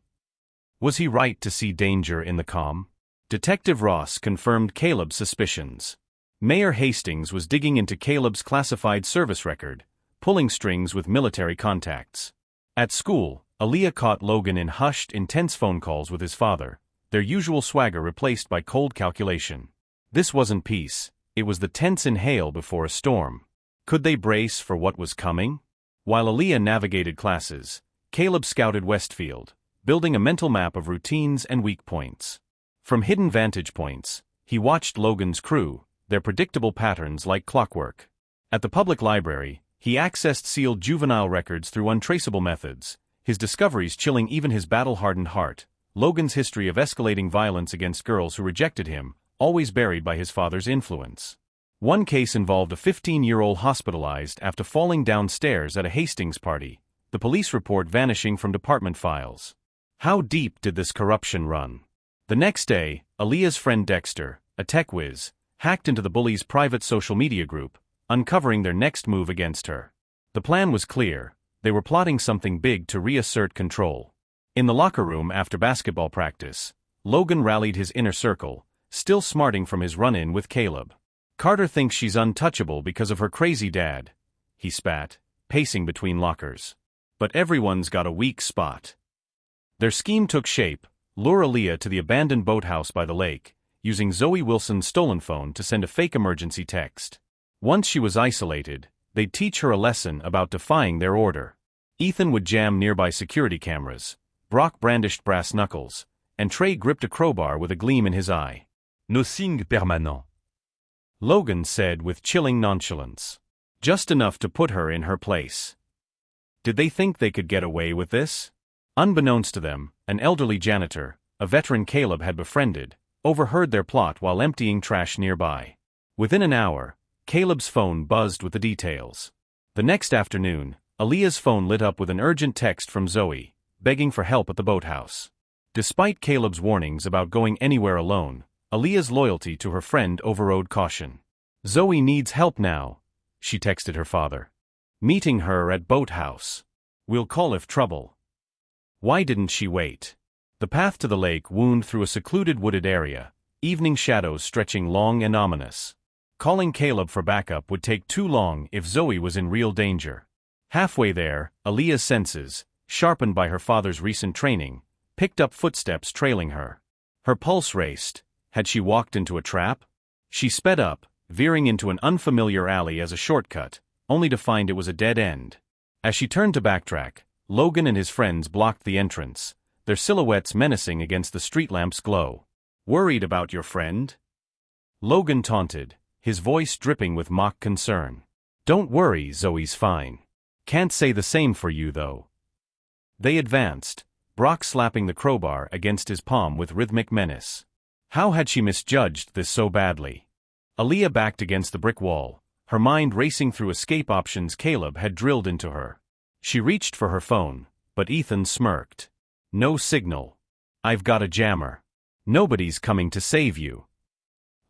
Was he right to see danger in the calm? Detective Ross confirmed Caleb's suspicions. Mayor Hastings was digging into Caleb's classified service record, pulling strings with military contacts. At school, Aaliyah caught Logan in hushed, intense phone calls with his father, their usual swagger replaced by cold calculation. This wasn't peace, it was the tense inhale before a storm. Could they brace for what was coming? While Aaliyah navigated classes, Caleb scouted Westfield, building a mental map of routines and weak points. From hidden vantage points, he watched Logan's crew, their predictable patterns like clockwork. At the public library, he accessed sealed juvenile records through untraceable methods, his discoveries chilling even his battle-hardened heart. Logan's history of escalating violence against girls who rejected him, always buried by his father's influence. One case involved a 15-year-old hospitalized after falling downstairs at a Hastings party, the police report vanishing from department files. How deep did this corruption run? The next day, Aaliyah's friend Dexter, a tech whiz, hacked into the bullies' private social media group, uncovering their next move against her. The plan was clear. They were plotting something big to reassert control. In the locker room after basketball practice, Logan rallied his inner circle, still smarting from his run-in with Caleb. "Carter thinks she's untouchable because of her crazy dad," he spat, pacing between lockers. "But everyone's got a weak spot." Their scheme took shape: lure Aaliyah to the abandoned boathouse by the lake, using Zoe Wilson's stolen phone to send a fake emergency text. Once she was isolated, they'd teach her a lesson about defying their order. Ethan would jam nearby security cameras, Brock brandished brass knuckles, and Trey gripped a crowbar with a gleam in his eye. Nos signes permanents. Logan said with chilling nonchalance. Just enough to put her in her place. Did they think they could get away with this? Unbeknownst to them, an elderly janitor, a veteran Caleb had befriended, overheard their plot while emptying trash nearby. Within an hour, Caleb's phone buzzed with the details. The next afternoon, Aaliyah's phone lit up with an urgent text from Zoe, begging for help at the boathouse. Despite Caleb's warnings about going anywhere alone, Aaliyah's loyalty to her friend overrode caution. "Zoe needs help now," she texted her father. "Meeting her at boathouse. We'll call if trouble." Why didn't she wait? The path to the lake wound through a secluded wooded area, evening shadows stretching long and ominous. Calling Caleb for backup would take too long if Zoe was in real danger. Halfway there, Aaliyah's senses, sharpened by her father's recent training, picked up footsteps trailing her. Her pulse raced. Had she walked into a trap? She sped up, veering into an unfamiliar alley as a shortcut, only to find it was a dead end. As she turned to backtrack, Logan and his friends blocked the entrance, their silhouettes menacing against the street lamp's glow. "Worried about your friend?" Logan taunted, his voice dripping with mock concern. "Don't worry, Zoe's fine. Can't say the same for you, though." They advanced, Brock slapping the crowbar against his palm with rhythmic menace. How had she misjudged this so badly? Aaliyah backed against the brick wall, her mind racing through escape options Caleb had drilled into her. She reached for her phone, but Ethan smirked. "No signal. I've got a jammer. Nobody's coming to save you."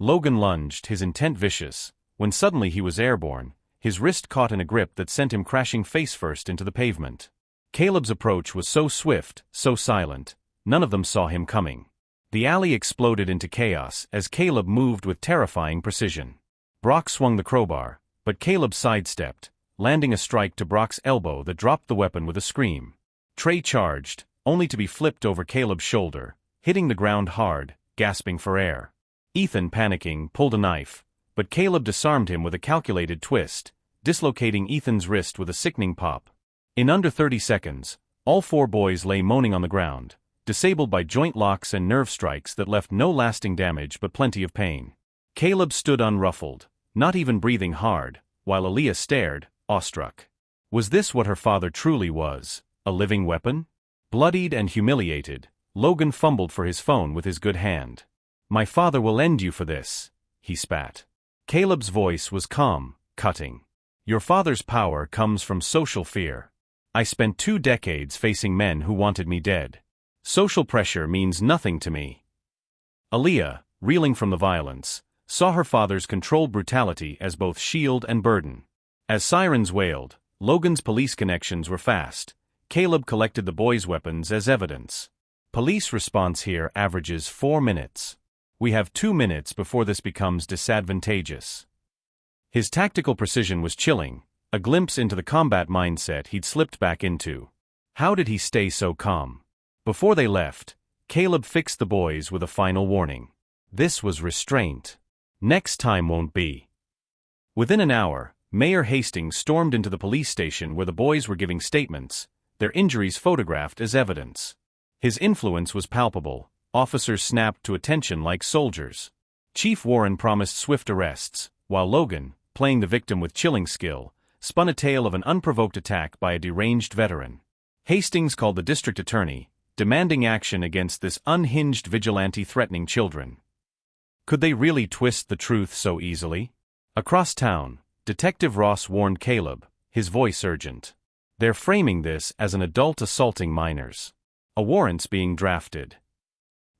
Logan lunged, his intent vicious, when suddenly he was airborne, his wrist caught in a grip that sent him crashing face-first into the pavement. Caleb's approach was so swift, so silent, none of them saw him coming. The alley exploded into chaos as Caleb moved with terrifying precision. Brock swung the crowbar, but Caleb sidestepped, landing a strike to Brock's elbow that dropped the weapon with a scream. Trey charged, only to be flipped over Caleb's shoulder, hitting the ground hard, gasping for air. Ethan, panicking, pulled a knife, but Caleb disarmed him with a calculated twist, dislocating Ethan's wrist with a sickening pop. In under 30 seconds, all four boys lay moaning on the ground, disabled by joint locks and nerve strikes that left no lasting damage but plenty of pain. Caleb stood unruffled, not even breathing hard, while Aaliyah stared, awestruck. Was this what her father truly was, a living weapon? Bloodied and humiliated, Logan fumbled for his phone with his good hand. "My father will end you for this," he spat. Caleb's voice was calm, cutting. Your father's power comes from social fear. I spent 2 decades facing men who wanted me dead. Social pressure means nothing to me. Aaliyah, reeling from the violence, saw her father's controlled brutality as both shield and burden. As sirens wailed, Logan's police connections were fast. Caleb collected the boy's weapons as evidence. Police response here averages 4 minutes. We have 2 minutes before this becomes disadvantageous. His tactical precision was chilling, a glimpse into the combat mindset he'd slipped back into. How did he stay so calm? Before they left, Caleb fixed the boys with a final warning. This was restraint. Next time won't be. Within an hour, Mayor Hastings stormed into the police station where the boys were giving statements, their injuries photographed as evidence. His influence was palpable. Officers snapped to attention like soldiers. Chief Warren promised swift arrests, while Logan, playing the victim with chilling skill, spun a tale of an unprovoked attack by a deranged veteran. Hastings called the district attorney, demanding action against this unhinged vigilante threatening children. Could they really twist the truth so easily? Across town, Detective Ross warned Caleb, his voice urgent. They're framing this as an adult assaulting minors. A warrant's being drafted.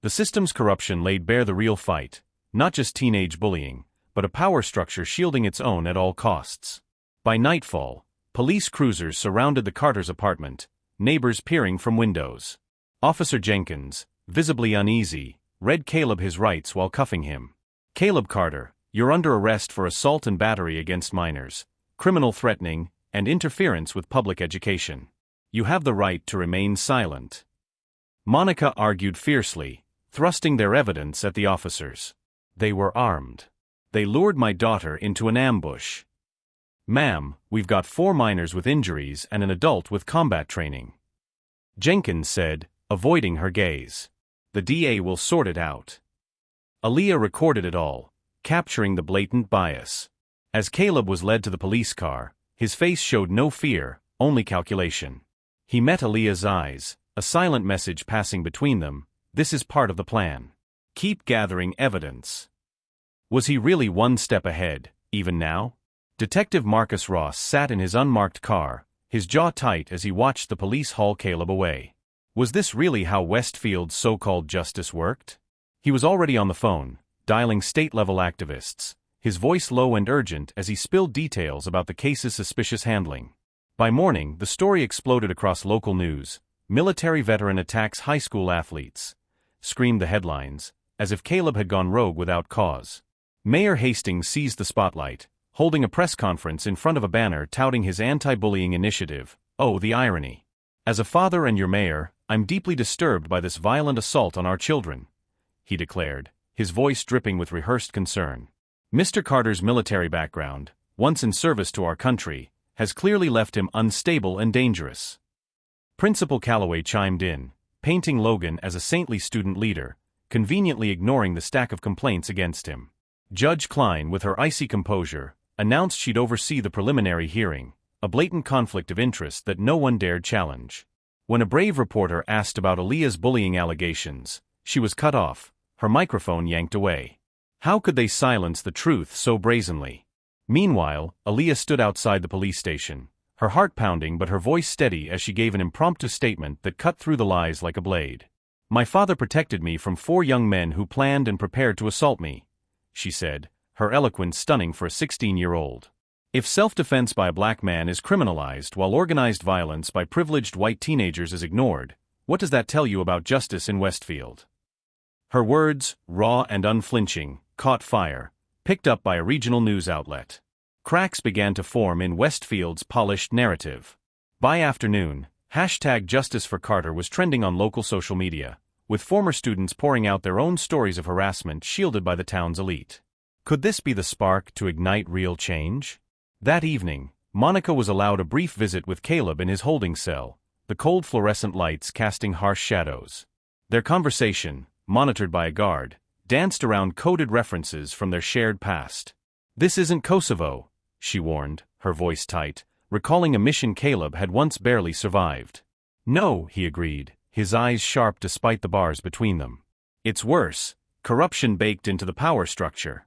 The system's corruption laid bare the real fight, not just teenage bullying, but a power structure shielding its own at all costs. By nightfall, police cruisers surrounded the Carter's apartment, neighbors peering from windows. Officer Jenkins, visibly uneasy, read Caleb his rights while cuffing him. Caleb Carter, you're under arrest for assault and battery against minors, criminal threatening, and interference with public education. You have the right to remain silent. Monica argued fiercely, thrusting their evidence at the officers. They were armed. They lured my daughter into an ambush. Ma'am, we've got 4 minors with injuries and an adult with combat training. Jenkins said, avoiding her gaze. The DA will sort it out. Aaliyah recorded it all, capturing the blatant bias. As Caleb was led to the police car, his face showed no fear, only calculation. He met Aaliyah's eyes, a silent message passing between them. This is part of the plan. Keep gathering evidence. Was he really one step ahead, even now? Detective Marcus Ross sat in his unmarked car, his jaw tight as he watched the police haul Caleb away. Was this really how Westfield's so-called justice worked? He was already on the phone, dialing state-level activists, his voice low and urgent as he spilled details about the case's suspicious handling. By morning, the story exploded across local news. Military veteran attacks high school athletes, screamed the headlines, as if Caleb had gone rogue without cause. Mayor Hastings seized the spotlight, holding a press conference in front of a banner touting his anti-bullying initiative. Oh, the irony. As a father and your mayor, I'm deeply disturbed by this violent assault on our children, he declared, his voice dripping with rehearsed concern. Mr. Carter's military background, once in service to our country, has clearly left him unstable and dangerous. Principal Calloway chimed in, painting Logan as a saintly student leader, conveniently ignoring the stack of complaints against him. Judge Klein, with her icy composure, announced she'd oversee the preliminary hearing, a blatant conflict of interest that no one dared challenge. When a brave reporter asked about Aaliyah's bullying allegations, she was cut off, her microphone yanked away. How could they silence the truth so brazenly? Meanwhile, Aaliyah stood outside the police station, her heart pounding but her voice steady as she gave an impromptu statement that cut through the lies like a blade. My father protected me from 4 young men who planned and prepared to assault me, she said, her eloquence stunning for a 16-year-old. If self-defense by a black man is criminalized while organized violence by privileged white teenagers is ignored, what does that tell you about justice in Westfield? Her words, raw and unflinching, caught fire, picked up by a regional news outlet. Cracks began to form in Westfield's polished narrative. By afternoon, #JusticeForCarter was trending on local social media, with former students pouring out their own stories of harassment shielded by the town's elite. Could this be the spark to ignite real change? That evening, Monica was allowed a brief visit with Caleb in his holding cell, the cold fluorescent lights casting harsh shadows. Their conversation, monitored by a guard, danced around coded references from their shared past. This isn't Kosovo, she warned, her voice tight, recalling a mission Caleb had once barely survived. No, he agreed, his eyes sharp despite the bars between them. It's worse, corruption baked into the power structure.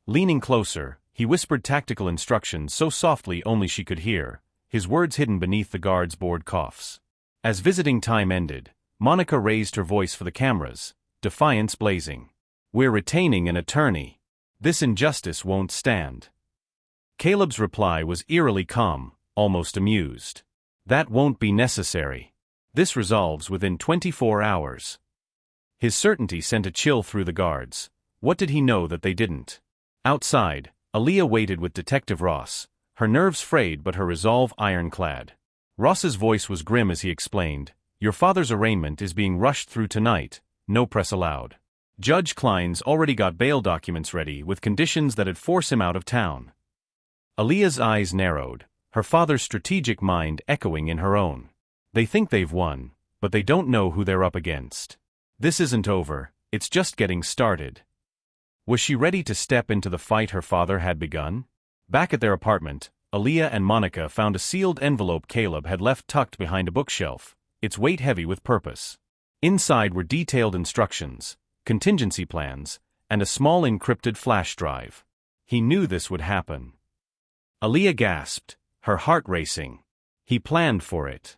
Leaning closer, He whispered tactical instructions so softly only she could hear, his words hidden beneath the guards' bored coughs. As visiting time ended, Monica raised her voice for the cameras, defiance blazing. "We're retaining an attorney. This injustice won't stand." Caleb's reply was eerily calm, almost amused. "That won't be necessary. This resolves within 24 hours. His certainty sent a chill through the guards. What did he know that they didn't? Outside, Aaliyah waited with Detective Ross, her nerves frayed but her resolve ironclad. Ross's voice was grim as he explained, "Your father's arraignment is being rushed through tonight, no press allowed. Judge Klein's already got bail documents ready with conditions that'd force him out of town." Aaliyah's eyes narrowed, her father's strategic mind echoing in her own. They think they've won, but they don't know who they're up against. This isn't over, it's just getting started. Was she ready to step into the fight her father had begun? Back at their apartment, Aaliyah and Monica found a sealed envelope Caleb had left tucked behind a bookshelf, its weight heavy with purpose. Inside were detailed instructions, contingency plans, and a small encrypted flash drive. He knew this would happen. Aaliyah gasped, her heart racing. He planned for it.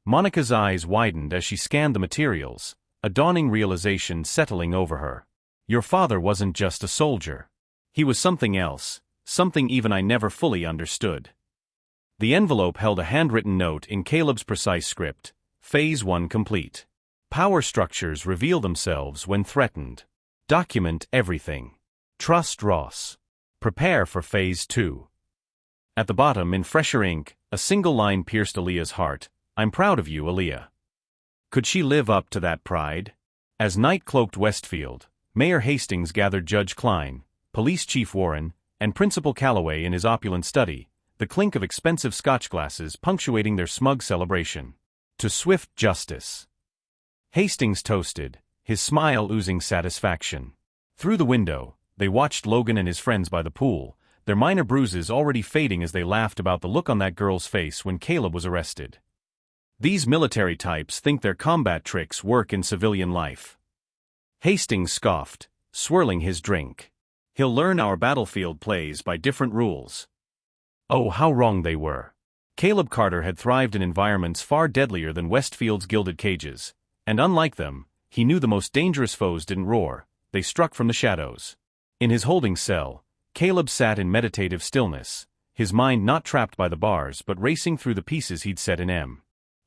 Monica's eyes widened as she scanned the materials, a dawning realization settling over her. Your father wasn't just a soldier. He was something else, something even I never fully understood. The envelope held a handwritten note in Caleb's precise script, Phase 1 complete. Power structures reveal themselves when threatened. Document everything. Trust Ross. Prepare for Phase 2. At the bottom in fresher ink, a single line pierced Aaliyah's heart. I'm proud of you, Aaliyah. Could she live up to that pride? As night cloaked Westfield, Mayor Hastings gathered Judge Klein, Police Chief Warren, and Principal Calloway in his opulent study, the clink of expensive scotch glasses punctuating their smug celebration. To swift justice. Hastings toasted, his smile oozing satisfaction. Through the window, they watched Logan and his friends by the pool, their minor bruises already fading as they laughed about the look on that girl's face when Caleb was arrested. These military types think their combat tricks work in civilian life. Hastings scoffed, swirling his drink. He'll learn our battlefield plays by different rules. Oh, how wrong they were. Caleb Carter had thrived in environments far deadlier than Westfield's gilded cages, and unlike them, he knew the most dangerous foes didn't roar, they struck from the shadows. In his holding cell, Caleb sat in meditative stillness, his mind not trapped by the bars but racing through the pieces he'd set in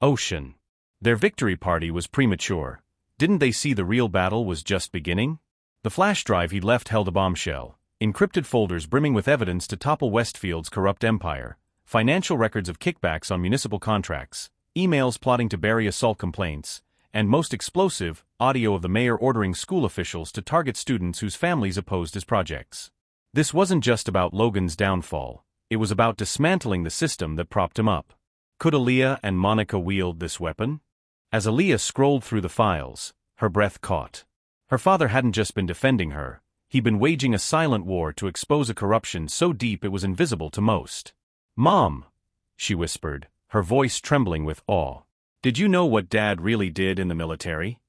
Ocean. Their victory party was premature. Didn't they see the real battle was just beginning? The flash drive he'd left held a bombshell, encrypted folders brimming with evidence to topple Westfield's corrupt empire, financial records of kickbacks on municipal contracts, emails plotting to bury assault complaints, and most explosive, audio of the mayor ordering school officials to target students whose families opposed his projects. This wasn't just about Logan's downfall, it was about dismantling the system that propped him up. Could Aaliyah and Monica wield this weapon? As Aaliyah scrolled through the files, her breath caught. Her father hadn't just been defending her, he'd been waging a silent war to expose a corruption so deep it was invisible to most. "Mom," she whispered, her voice trembling with awe. "Did you know what Dad really did in the military?"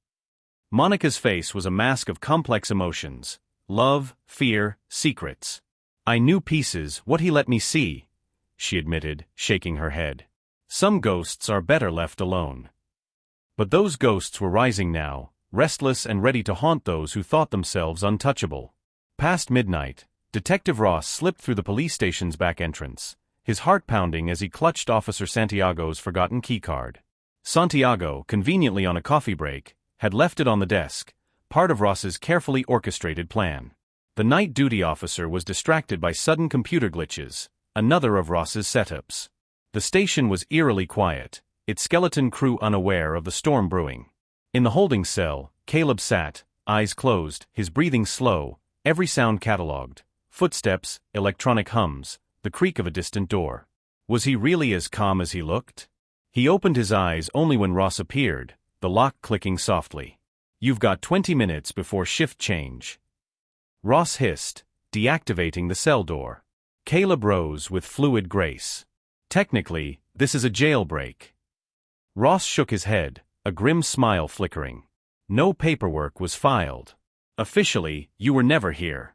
Monica's face was a mask of complex emotions, love, fear, secrets. "I knew pieces, what he let me see," she admitted, shaking her head. "Some ghosts are better left alone." But those ghosts were rising now, restless and ready to haunt those who thought themselves untouchable. Past midnight, Detective Ross slipped through the police station's back entrance, his heart pounding as he clutched Officer Santiago's forgotten keycard. Santiago, conveniently on a coffee break, had left it on the desk, part of Ross's carefully orchestrated plan. The night duty officer was distracted by sudden computer glitches, another of Ross's setups. The station was eerily quiet, its skeleton crew unaware of the storm brewing. In the holding cell, Caleb sat, eyes closed, his breathing slow, every sound catalogued, footsteps, electronic hums, the creak of a distant door. Was he really as calm as he looked? He opened his eyes only when Ross appeared, the lock clicking softly. "You've got 20 minutes before shift change," Ross hissed, deactivating the cell door. Caleb rose with fluid grace. "Technically, this is a jailbreak." Ross shook his head, a grim smile flickering. "No paperwork was filed. Officially, you were never here."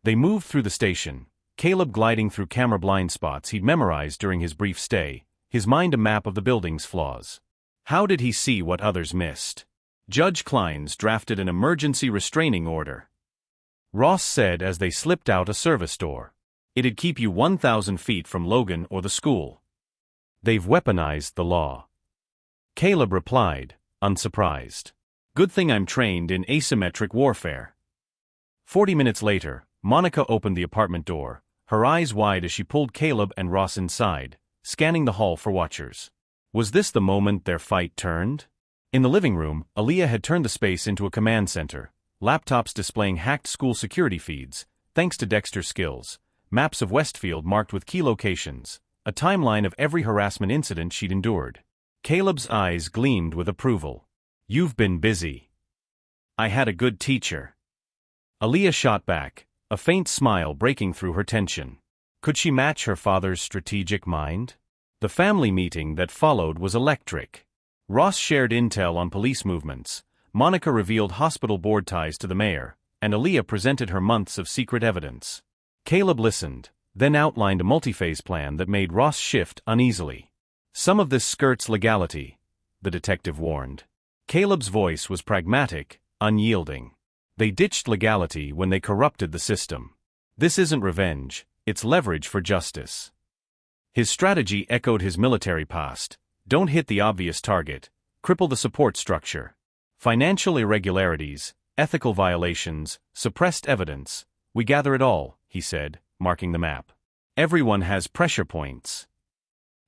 They moved through the station, Caleb gliding through camera blind spots he'd memorized during his brief stay, his mind a map of the building's flaws. How did he see what others missed? Judge Klein's drafted an emergency restraining order. Ross said as they slipped out a service door. It'd keep you 1,000 feet from Logan or the school. They've weaponized the law. Caleb replied, unsurprised. Good thing I'm trained in asymmetric warfare. 40 minutes later, Monica opened the apartment door, her eyes wide as she pulled Caleb and Ross inside, scanning the hall for watchers. Was this the moment their fight turned? In the living room, Aaliyah had turned the space into a command center, laptops displaying hacked school security feeds, thanks to Dexter's skills, maps of Westfield marked with key locations, a timeline of every harassment incident she'd endured. Caleb's eyes gleamed with approval. You've been busy. I had a good teacher. Aaliyah shot back, a faint smile breaking through her tension. Could she match her father's strategic mind? The family meeting that followed was electric. Ross shared intel on police movements, Monica revealed hospital board ties to the mayor, and Aaliyah presented her months of secret evidence. Caleb listened, then outlined a multi-phase plan that made Ross shift uneasily. Some of this skirts legality, the detective warned. Caleb's voice was pragmatic, unyielding. They ditched legality when they corrupted the system. This isn't revenge, it's leverage for justice. His strategy echoed his military past. Don't hit the obvious target, cripple the support structure. Financial irregularities, ethical violations, suppressed evidence. We gather it all, he said, marking the map. Everyone has pressure points.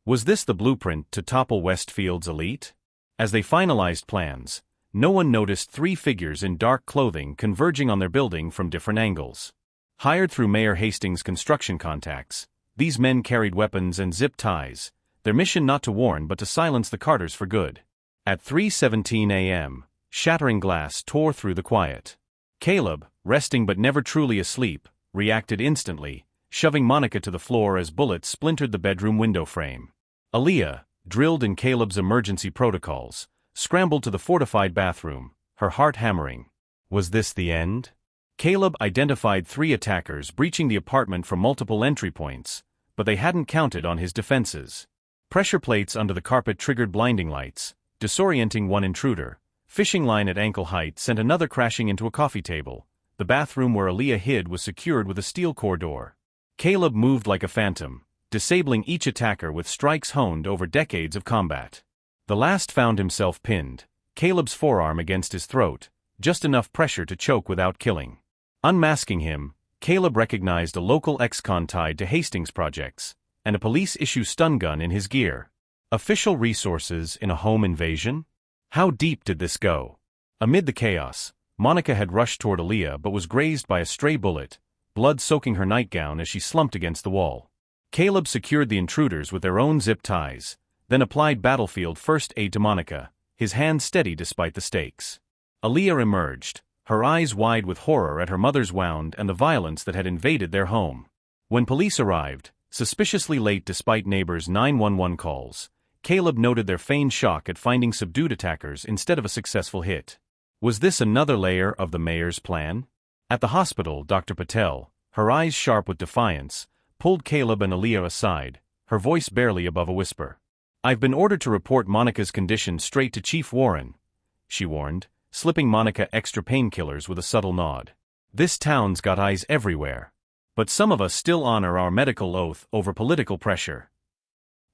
Was this the blueprint to topple Westfield's elite? As they finalized plans, no one noticed three figures in dark clothing converging on their building from different angles. Hired through Mayor Hastings' construction contacts, these men carried weapons and zip ties, their mission not to warn but to silence the Carters for good. At 3:17 a.m., shattering glass tore through the quiet. Caleb, resting but never truly asleep, reacted instantly, shoving Monica to the floor as bullets splintered the bedroom window frame. Aaliyah, drilled in Caleb's emergency protocols, scrambled to the fortified bathroom, her heart hammering. Was this the end? Caleb identified three attackers breaching the apartment from multiple entry points, but they hadn't counted on his defenses. Pressure plates under the carpet triggered blinding lights, disorienting one intruder. Fishing line at ankle height sent another crashing into a coffee table. The bathroom where Aaliyah hid was secured with a steel core door. Caleb moved like a phantom, disabling each attacker with strikes honed over decades of combat. The last found himself pinned, Caleb's forearm against his throat, just enough pressure to choke without killing. Unmasking him, Caleb recognized a local ex-con tied to Hastings projects, and a police-issue stun gun in his gear. Official resources in a home invasion? How deep did this go? Amid the chaos, Monica had rushed toward Aaliyah but was grazed by a stray bullet, blood soaking her nightgown as she slumped against the wall. Caleb secured the intruders with their own zip ties, then applied battlefield first aid to Monica, his hands steady despite the stakes. Aaliyah emerged, her eyes wide with horror at her mother's wound and the violence that had invaded their home. When police arrived, suspiciously late despite neighbors' 911 calls, Caleb noted their feigned shock at finding subdued attackers instead of a successful hit. Was this another layer of the mayor's plan? At the hospital, Dr. Patel, her eyes sharp with defiance, pulled Caleb and Aaliyah aside, her voice barely above a whisper. I've been ordered to report Monica's condition straight to Chief Warren, she warned, slipping Monica extra painkillers with a subtle nod. This town's got eyes everywhere. But some of us still honor our medical oath over political pressure.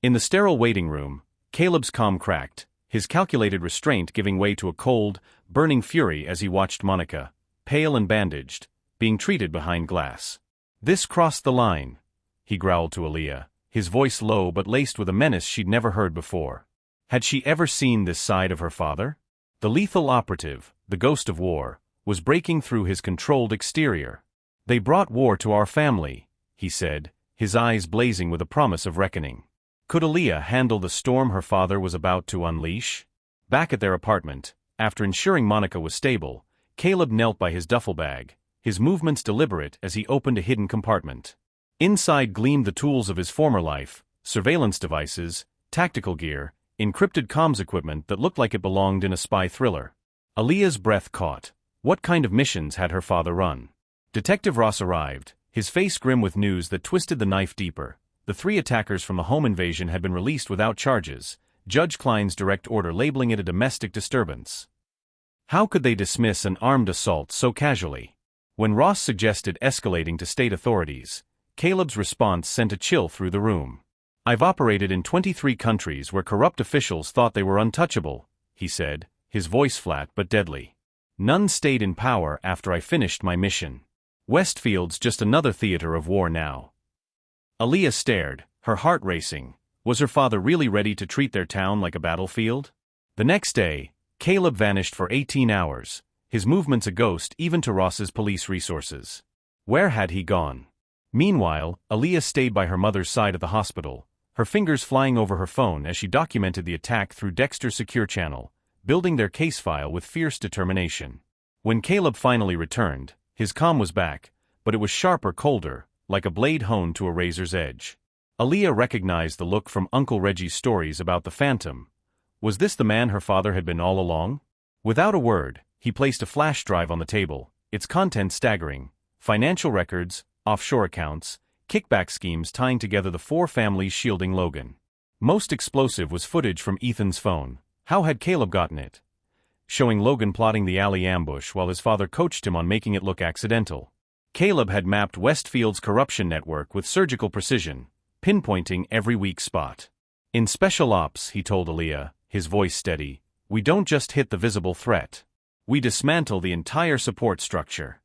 In the sterile waiting room, Caleb's calm cracked, his calculated restraint giving way to a cold, burning fury as he watched Monica, pale and bandaged, being treated behind glass. This crossed the line, he growled to Aaliyah, his voice low but laced with a menace she'd never heard before. Had she ever seen this side of her father? The lethal operative, the ghost of war, was breaking through his controlled exterior. They brought war to our family, he said, his eyes blazing with a promise of reckoning. Could Aaliyah handle the storm her father was about to unleash? Back at their apartment, after ensuring Monica was stable, Caleb knelt by his duffel bag, his movements deliberate as he opened a hidden compartment. Inside gleamed the tools of his former life, surveillance devices, tactical gear, encrypted comms equipment that looked like it belonged in a spy thriller. Aaliyah's breath caught. What kind of missions had her father run? Detective Ross arrived, his face grim with news that twisted the knife deeper. The 3 attackers from the home invasion had been released without charges, Judge Klein's direct order labeling it a domestic disturbance. How could they dismiss an armed assault so casually? When Ross suggested escalating to state authorities, Caleb's response sent a chill through the room. "I've operated in 23 countries where corrupt officials thought they were untouchable," he said, his voice flat but deadly. "None stayed in power after I finished my mission. Westfield's just another theater of war now." Aaliyah stared, her heart racing. Was her father really ready to treat their town like a battlefield? The next day, Caleb vanished for 18 hours, his movements a ghost even to Ross's police resources. Where had he gone? Meanwhile, Aaliyah stayed by her mother's side at the hospital, her fingers flying over her phone as she documented the attack through Dexter's secure channel, building their case file with fierce determination. When Caleb finally returned, his calm was back, but it was sharper, colder, like a blade honed to a razor's edge. Aaliyah recognized the look from Uncle Reggie's stories about the Phantom. Was this the man her father had been all along? Without a word, he placed a flash drive on the table, its contents staggering: financial records, offshore accounts, kickback schemes tying together the 4 families shielding Logan. Most explosive was footage from Ethan's phone. How had Caleb gotten it? Showing Logan plotting the alley ambush while his father coached him on making it look accidental. Caleb had mapped Westfield's corruption network with surgical precision, pinpointing every weak spot. "In Special Ops," he told Aaliyah, his voice steady, "we don't just hit the visible threat. We dismantle the entire support structure."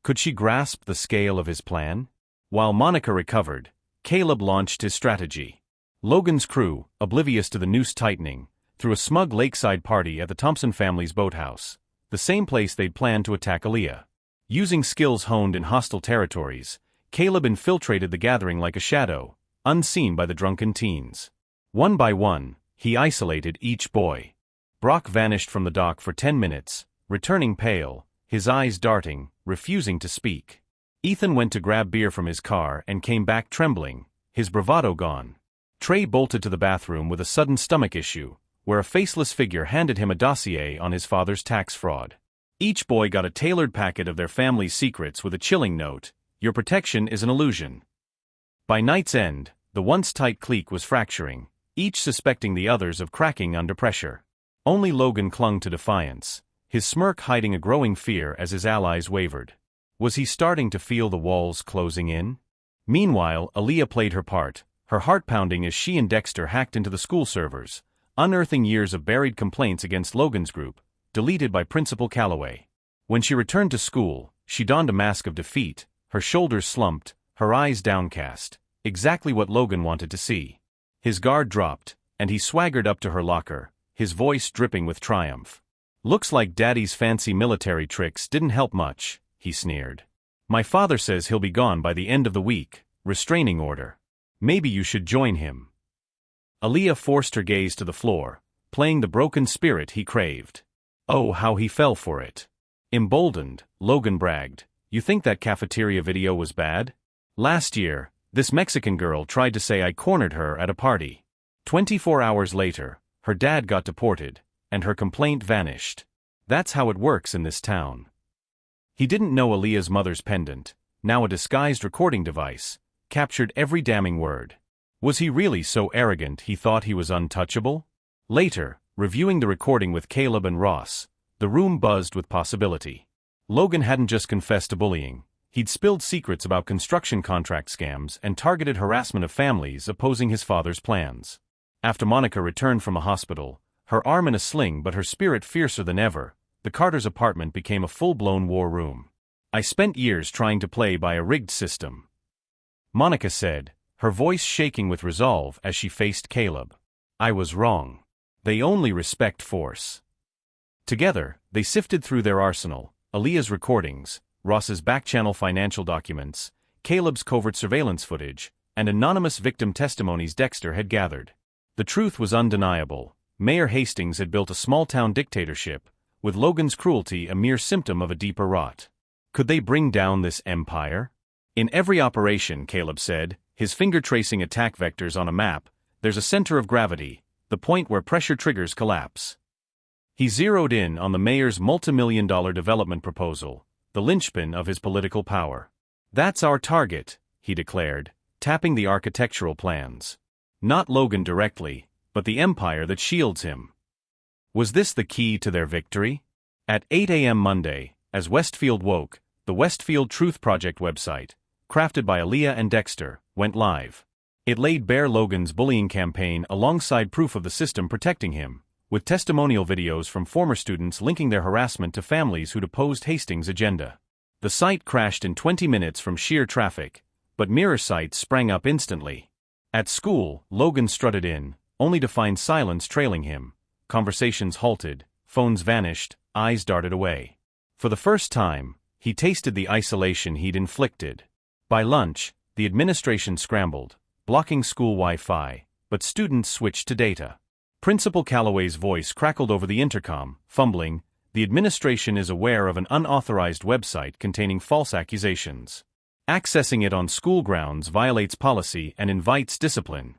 Could she grasp the scale of his plan? While Monica recovered, Caleb launched his strategy. Logan's crew, oblivious to the noose tightening, threw a smug lakeside party at the Thompson family's boathouse, the same place they'd planned to attack Aaliyah. Using skills honed in hostile territories, Caleb infiltrated the gathering like a shadow, unseen by the drunken teens. One by one, he isolated each boy. Brock vanished from the dock for 10 minutes, returning pale, his eyes darting, refusing to speak. Ethan went to grab beer from his car and came back trembling, his bravado gone. Trey bolted to the bathroom with a sudden stomach issue, where a faceless figure handed him a dossier on his father's tax fraud. Each boy got a tailored packet of their family's secrets with a chilling note: "Your protection is an illusion." By night's end, the once tight clique was fracturing, each suspecting the others of cracking under pressure. Only Logan clung to defiance, his smirk hiding a growing fear as his allies wavered. Was he starting to feel the walls closing in? Meanwhile, Aaliyah played her part, her heart pounding as she and Dexter hacked into the school servers, unearthing years of buried complaints against Logan's group, deleted by Principal Calloway. When she returned to school, she donned a mask of defeat, her shoulders slumped, her eyes downcast, exactly what Logan wanted to see. His guard dropped, and he swaggered up to her locker, his voice dripping with triumph. "Looks like Daddy's fancy military tricks didn't help much," he sneered. "My father says he'll be gone by the end of the week, restraining order. Maybe you should join him." Aaliyah forced her gaze to the floor, playing the broken spirit he craved. Oh, how he fell for it. Emboldened, Logan bragged, "You think that cafeteria video was bad? Last year, this Mexican girl tried to say I cornered her at a party. 24 hours later, her dad got deported, and her complaint vanished. That's how it works in this town." He didn't know Aaliyah's mother's pendant, now a disguised recording device, captured every damning word. Was he really so arrogant he thought he was untouchable? Later, reviewing the recording with Caleb and Ross, the room buzzed with possibility. Logan hadn't just confessed to bullying, he'd spilled secrets about construction contract scams and targeted harassment of families opposing his father's plans. After Monica returned from a hospital, her arm in a sling but her spirit fiercer than ever, the Carters' apartment became a full-blown war room. "I spent years trying to play by a rigged system," Monica said, her voice shaking with resolve as she faced Caleb. "I was wrong. They only respect force." Together, they sifted through their arsenal, Aaliyah's recordings, Ross's back-channel financial documents, Caleb's covert surveillance footage, and anonymous victim testimonies Dexter had gathered. The truth was undeniable. Mayor Hastings had built a small-town dictatorship, with Logan's cruelty a mere symptom of a deeper rot. Could they bring down this empire? "In every operation," Caleb said, his finger tracing attack vectors on a map, "there's a center of gravity, the point where pressure triggers collapse." He zeroed in on the mayor's multi-million-dollar development proposal, the linchpin of his political power. "That's our target," he declared, tapping the architectural plans. "Not Logan directly, but the empire that shields him." Was this the key to their victory? At 8 a.m. Monday, as Westfield woke, the Westfield Truth Project website, crafted by Aaliyah and Dexter, went live. It laid bare Logan's bullying campaign alongside proof of the system protecting him, with testimonial videos from former students linking their harassment to families who'd opposed Hastings' agenda. The site crashed in 20 minutes from sheer traffic, but mirror sites sprang up instantly. At school, Logan strutted in, only to find silence trailing him. Conversations halted, phones vanished, eyes darted away. For the first time, he tasted the isolation he'd inflicted. By lunch, the administration scrambled, blocking school Wi-Fi, but students switched to data. Principal Calloway's voice crackled over the intercom, fumbling, "The administration is aware of an unauthorized website containing false accusations. Accessing it on school grounds violates policy and invites discipline."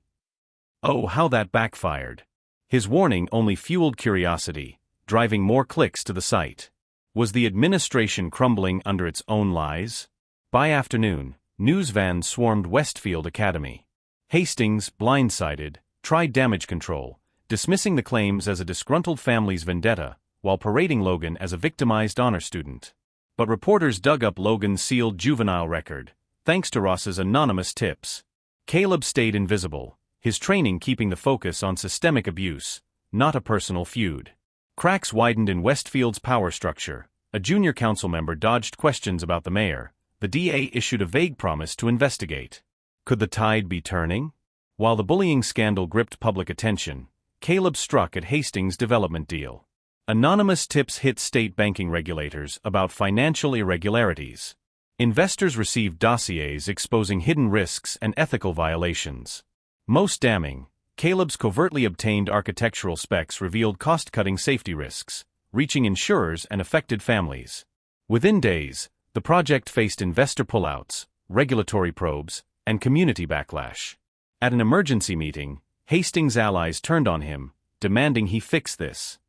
Oh, how that backfired. His warning only fueled curiosity, driving more clicks to the site. Was the administration crumbling under its own lies? By afternoon, news vans swarmed Westfield Academy. Hastings, blindsided, tried damage control, dismissing the claims as a disgruntled family's vendetta, while parading Logan as a victimized honor student. But reporters dug up Logan's sealed juvenile record, thanks to Ross's anonymous tips. Caleb stayed invisible, his training keeping the focus on systemic abuse, not a personal feud. Cracks widened in Westfield's power structure. A junior council member dodged questions about the mayor. The DA issued a vague promise to investigate. Could the tide be turning? While the bullying scandal gripped public attention, Caleb struck at Hastings' development deal. Anonymous tips hit state banking regulators about financial irregularities. Investors received dossiers exposing hidden risks and ethical violations. Most damning, Caleb's covertly obtained architectural specs revealed cost-cutting safety risks, reaching insurers and affected families. Within days, the project faced investor pullouts, regulatory probes, and community backlash. At an emergency meeting, Hastings' allies turned on him, demanding he fix this.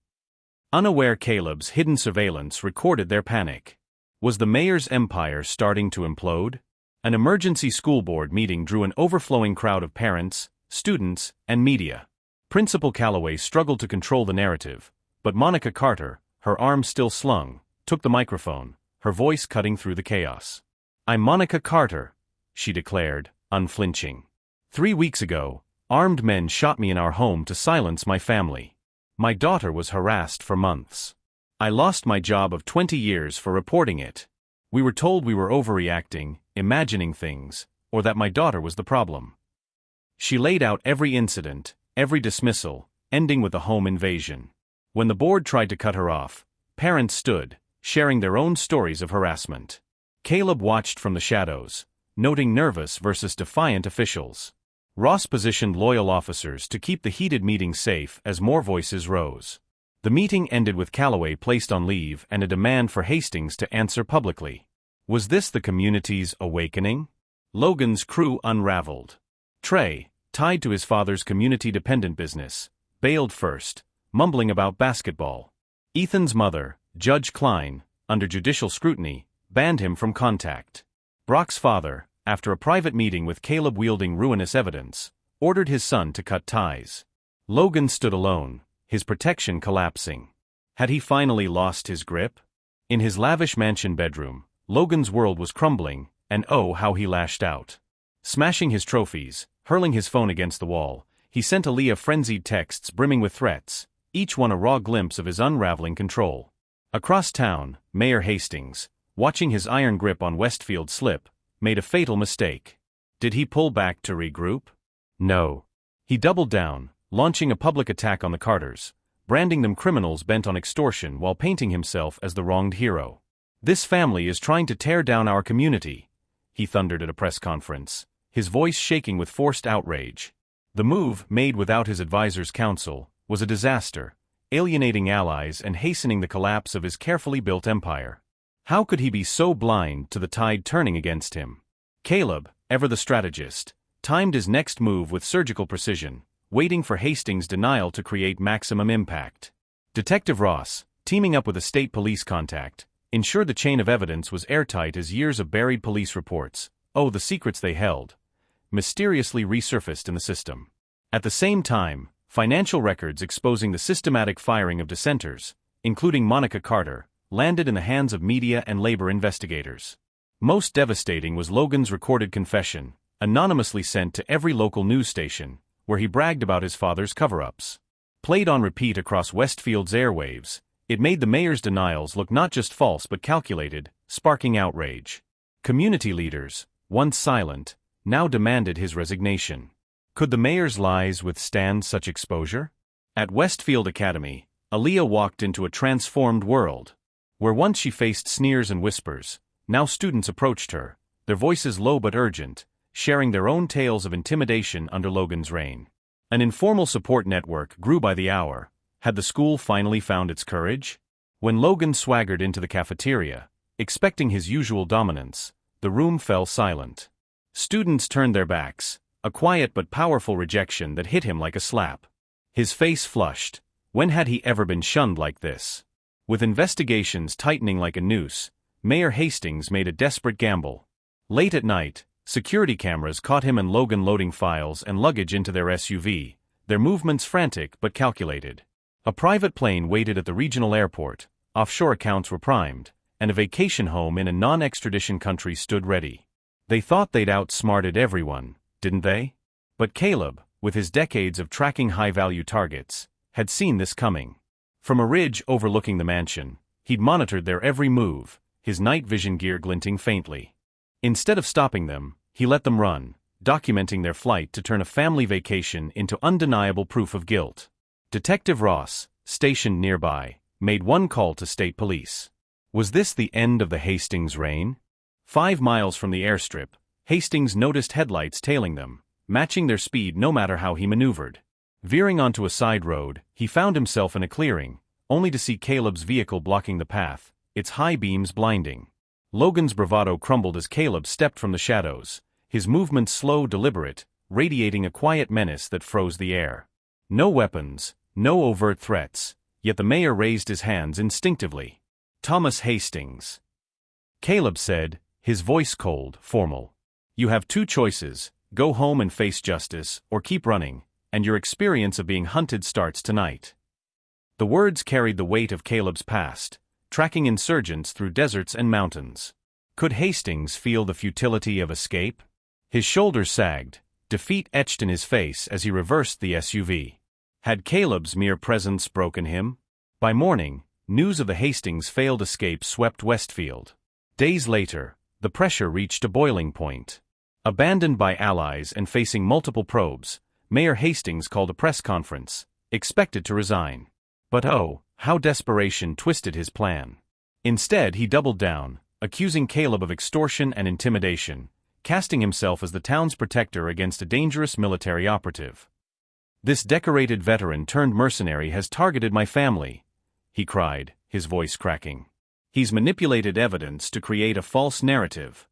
Unaware, Caleb's hidden surveillance recorded their panic. Was the mayor's empire starting to implode? An emergency school board meeting drew an overflowing crowd of parents, students, and media. Principal Calloway struggled to control the narrative, but Monica Carter, her arm still slung, took the microphone, her voice cutting through the chaos. "I'm Monica Carter," she declared, unflinching. "3 weeks ago, armed men shot me in our home to silence my family. My daughter was harassed for months. I lost my job of 20 years for reporting it. We were told we were overreacting, imagining things, or that my daughter was the problem." She laid out every incident, every dismissal, ending with a home invasion. When the board tried to cut her off, parents stood, sharing their own stories of harassment. Caleb watched from the shadows, noting nervous versus defiant officials. Ross positioned loyal officers to keep the heated meeting safe as more voices rose. The meeting ended with Calloway placed on leave and a demand for Hastings to answer publicly. Was this the community's awakening? Logan's crew unraveled. Trey, tied to his father's community-dependent business, bailed first, mumbling about basketball. Ethan's mother, Judge Klein, under judicial scrutiny, banned him from contact. Brock's father, after a private meeting with Caleb wielding ruinous evidence, ordered his son to cut ties. Logan stood alone, his protection collapsing. Had he finally lost his grip? In his lavish mansion bedroom, Logan's world was crumbling, and oh how he lashed out. Smashing his trophies, hurling his phone against the wall, he sent Aaliyah frenzied texts brimming with threats, each one a raw glimpse of his unraveling control. Across town, Mayor Hastings, watching his iron grip on Westfield slip, made a fatal mistake. Did he pull back to regroup? No. He doubled down, launching a public attack on the Carters, branding them criminals bent on extortion while painting himself as the wronged hero. "This family is trying to tear down our community," he thundered at a press conference, his voice shaking with forced outrage. The move, made without his advisor's counsel, was a disaster, alienating allies and hastening the collapse of his carefully built empire. How could he be so blind to the tide turning against him? Caleb, ever the strategist, timed his next move with surgical precision, waiting for Hastings' denial to create maximum impact. Detective Ross, teaming up with a state police contact, ensured the chain of evidence was airtight as years of buried police reports, oh, the secrets they held, mysteriously resurfaced in the system. At the same time, financial records exposing the systematic firing of dissenters, including Monica Carter, landed in the hands of media and labor investigators. Most devastating was Logan's recorded confession, anonymously sent to every local news station, where he bragged about his father's cover-ups. Played on repeat across Westfield's airwaves, it made the mayor's denials look not just false but calculated, sparking outrage. Community leaders, once silent, now demanded his resignation. Could the mayor's lies withstand such exposure? At Westfield Academy, Aaliyah walked into a transformed world. Where once she faced sneers and whispers, now students approached her, their voices low but urgent, sharing their own tales of intimidation under Logan's reign. An informal support network grew by the hour. Had the school finally found its courage? When Logan swaggered into the cafeteria, expecting his usual dominance, the room fell silent. Students turned their backs, a quiet but powerful rejection that hit him like a slap. His face flushed. When had he ever been shunned like this? With investigations tightening like a noose, Mayor Hastings made a desperate gamble. Late at night, security cameras caught him and Logan loading files and luggage into their SUV, their movements frantic but calculated. A private plane waited at the regional airport, offshore accounts were primed, and a vacation home in a non-extradition country stood ready. They thought they'd outsmarted everyone, didn't they? But Caleb, with his decades of tracking high-value targets, had seen this coming. From a ridge overlooking the mansion, he'd monitored their every move, his night vision gear glinting faintly. Instead of stopping them, he let them run, documenting their flight to turn a family vacation into undeniable proof of guilt. Detective Ross, stationed nearby, made one call to state police. Was this the end of the Hastings reign? 5 miles from the airstrip, Hastings noticed headlights tailing them, matching their speed no matter how he maneuvered. Veering onto a side road, he found himself in a clearing, only to see Caleb's vehicle blocking the path, its high beams blinding. Logan's bravado crumbled as Caleb stepped from the shadows, his movements slow, deliberate, radiating a quiet menace that froze the air. No weapons, no overt threats, yet the mayor raised his hands instinctively. Thomas Hastings. Caleb said, his voice cold, formal. You have 2 choices, go home and face justice, or keep running, and your experience of being hunted starts tonight. The words carried the weight of Caleb's past, tracking insurgents through deserts and mountains. Could Hastings feel the futility of escape? His shoulders sagged, defeat etched in his face as he reversed the SUV. Had Caleb's mere presence broken him? By morning, news of the Hastings failed escape swept Westfield. Days later, the pressure reached a boiling point. Abandoned by allies and facing multiple probes, Mayor Hastings called a press conference, expected to resign. But oh, how desperation twisted his plan. Instead, he doubled down, accusing Caleb of extortion and intimidation, casting himself as the town's protector against a dangerous military operative. This decorated veteran turned mercenary has targeted my family, he cried, his voice cracking. He's manipulated evidence to create a false narrative.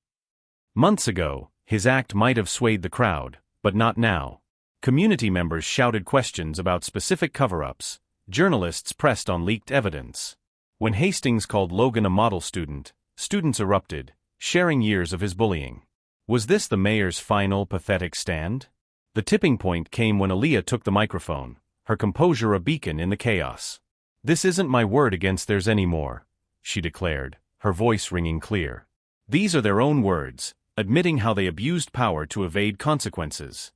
Months ago, his act might have swayed the crowd, but not now. Community members shouted questions about specific cover-ups. Journalists pressed on leaked evidence. When Hastings called Logan a model student, students erupted, sharing years of his bullying. Was this the mayor's final pathetic stand? The tipping point came when Aaliyah took the microphone, her composure a beacon in the chaos. This isn't my word against theirs anymore, she declared, her voice ringing clear. These are their own words, admitting how they abused power to evade consequences.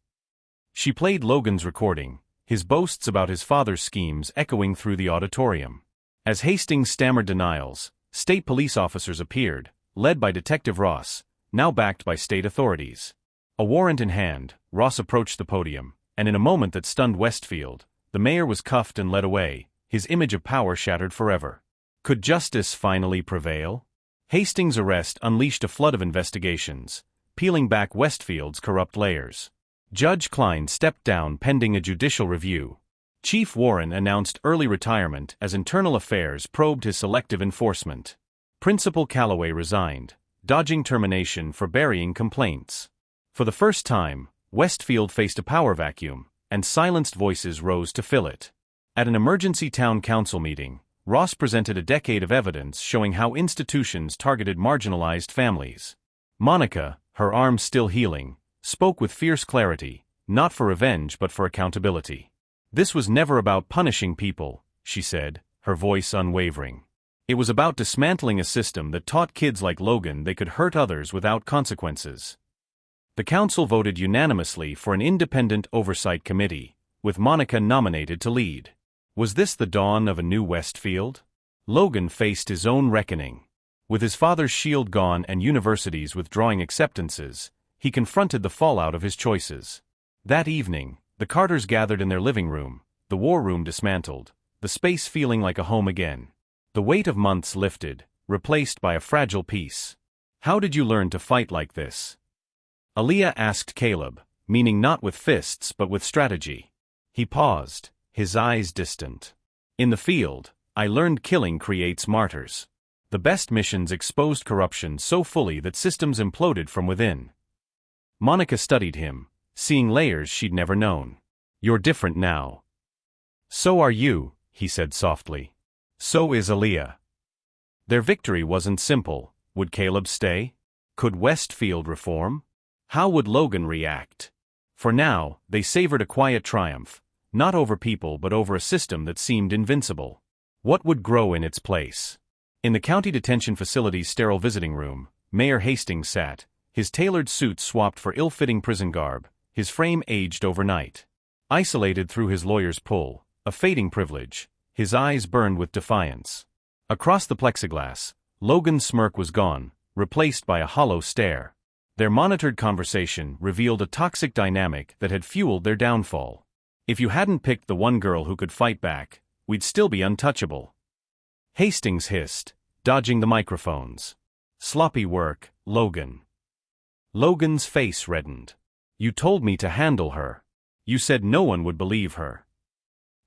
She played Logan's recording, his boasts about his father's schemes echoing through the auditorium. As Hastings stammered denials, state police officers appeared, led by Detective Ross, now backed by state authorities. A warrant in hand, Ross approached the podium, and in a moment that stunned Westfield, the mayor was cuffed and led away, his image of power shattered forever. Could justice finally prevail? Hastings' arrest unleashed a flood of investigations, peeling back Westfield's corrupt layers. Judge Klein stepped down pending a judicial review. Chief Warren announced early retirement as Internal Affairs probed his selective enforcement. Principal Calloway resigned, dodging termination for burying complaints. For the first time, Westfield faced a power vacuum, and silenced voices rose to fill it. At an emergency town council meeting, Ross presented a decade of evidence showing how institutions targeted marginalized families. Monica, her arm still healing, spoke with fierce clarity, not for revenge but for accountability. This was never about punishing people, she said, her voice unwavering. It was about dismantling a system that taught kids like Logan they could hurt others without consequences. The council voted unanimously for an independent oversight committee, with Monica nominated to lead. Was this the dawn of a new Westfield? Logan faced his own reckoning. With his father's shield gone and universities withdrawing acceptances, he confronted the fallout of his choices. That evening, the Carters gathered in their living room, the war room dismantled, the space feeling like a home again. The weight of months lifted, replaced by a fragile peace. "How did you learn to fight like this?" Aaliyah asked Caleb, meaning not with fists but with strategy. He paused, his eyes distant. "In the field, I learned killing creates martyrs. The best missions exposed corruption so fully that systems imploded from within." Monica studied him, seeing layers she'd never known. "You're different now." "So are you," he said softly. "So is Aaliyah." Their victory wasn't simple. Would Caleb stay? Could Westfield reform? How would Logan react? For now, they savored a quiet triumph, not over people but over a system that seemed invincible. What would grow in its place? In the county detention facility's sterile visiting room, Mayor Hastings sat, his tailored suit swapped for ill-fitting prison garb, his frame aged overnight. Isolated through his lawyer's pull, a fading privilege, his eyes burned with defiance. Across the plexiglass, Logan's smirk was gone, replaced by a hollow stare. Their monitored conversation revealed a toxic dynamic that had fueled their downfall. "If you hadn't picked the one girl who could fight back, we'd still be untouchable." Hastings hissed, dodging the microphones. "Sloppy work, Logan." Logan's face reddened. "You told me to handle her. You said no one would believe her."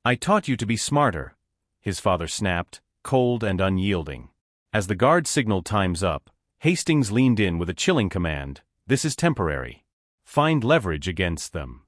"I taught you to be smarter," his father snapped, cold and unyielding. As the guard signaled time's up, Hastings leaned in with a chilling command: "This is temporary. Find leverage against them."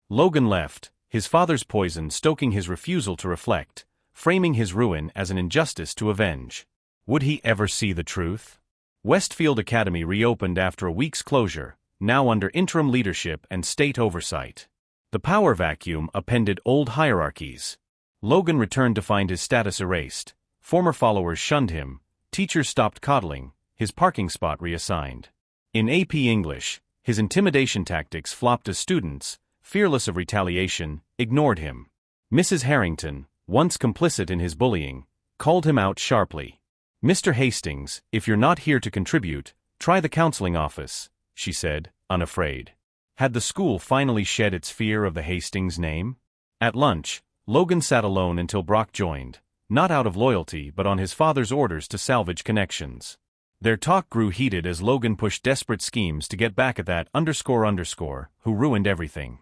Logan left, his father's poison stoking his refusal to reflect, framing his ruin as an injustice to avenge. Would he ever see the truth? Westfield Academy reopened after a week's closure, now under interim leadership and state oversight. The power vacuum upended old hierarchies. Logan returned to find his status erased. Former followers shunned him, teachers stopped coddling, his parking spot reassigned. In AP English, his intimidation tactics flopped as students, fearless of retaliation, ignored him. Mrs. Harrington, once complicit in his bullying, called him out sharply. "Mr. Hastings, if you're not here to contribute, try the counseling office," she said, unafraid. Had the school finally shed its fear of the Hastings name? At lunch, Logan sat alone until Brock joined, not out of loyalty but on his father's orders to salvage connections. Their talk grew heated as Logan pushed desperate schemes to get back at that __ who ruined everything.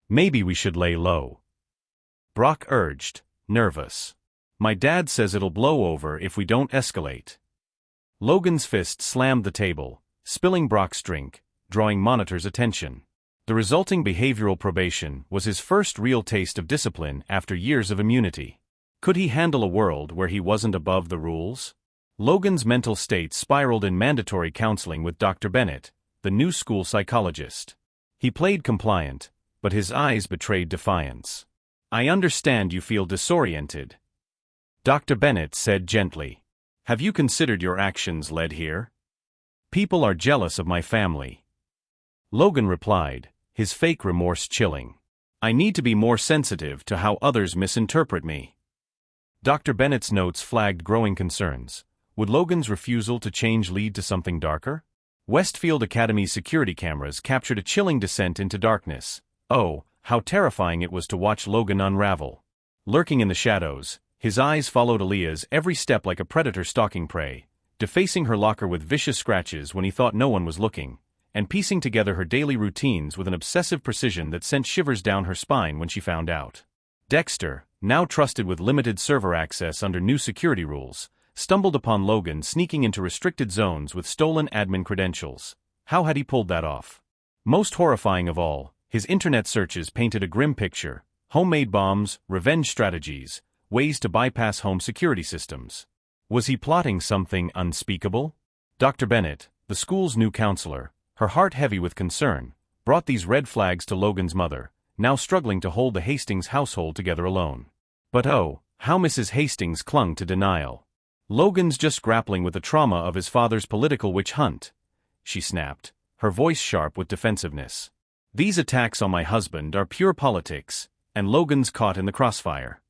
"Maybe we should lay low," Brock urged, nervous. "My dad says it'll blow over if we don't escalate." Logan's fist slammed the table, spilling Brock's drink, drawing Monitor's attention. The resulting behavioral probation was his first real taste of discipline after years of immunity. Could he handle a world where he wasn't above the rules? Logan's mental state spiraled in mandatory counseling with Dr. Bennett, the new school psychologist. He played compliant, but his eyes betrayed defiance. "I understand you feel disoriented," Dr. Bennett said gently. "Have you considered your actions led here? People are jealous of my family." Logan replied, his fake remorse chilling. "I need to be more sensitive to how others misinterpret me." Dr. Bennett's notes flagged growing concerns. Would Logan's refusal to change lead to something darker? Westfield Academy's security cameras captured a chilling descent into darkness. Oh, how terrifying it was to watch Logan unravel. Lurking in the shadows, his eyes followed Aaliyah's every step like a predator stalking prey, defacing her locker with vicious scratches when he thought no one was looking, and piecing together her daily routines with an obsessive precision that sent shivers down her spine when she found out. Dexter, now trusted with limited server access under new security rules, stumbled upon Logan sneaking into restricted zones with stolen admin credentials. How had he pulled that off? Most horrifying of all, his internet searches painted a grim picture: homemade bombs, revenge strategies, ways to bypass home security systems. Was he plotting something unspeakable? Dr. Bennett, the school's new counselor, her heart heavy with concern, brought these red flags to Logan's mother, now struggling to hold the Hastings household together alone. But oh, how Mrs. Hastings clung to denial. "Logan's just grappling with the trauma of his father's political witch hunt," she snapped, her voice sharp with defensiveness. "These attacks on my husband are pure politics, and Logan's caught in the crossfire."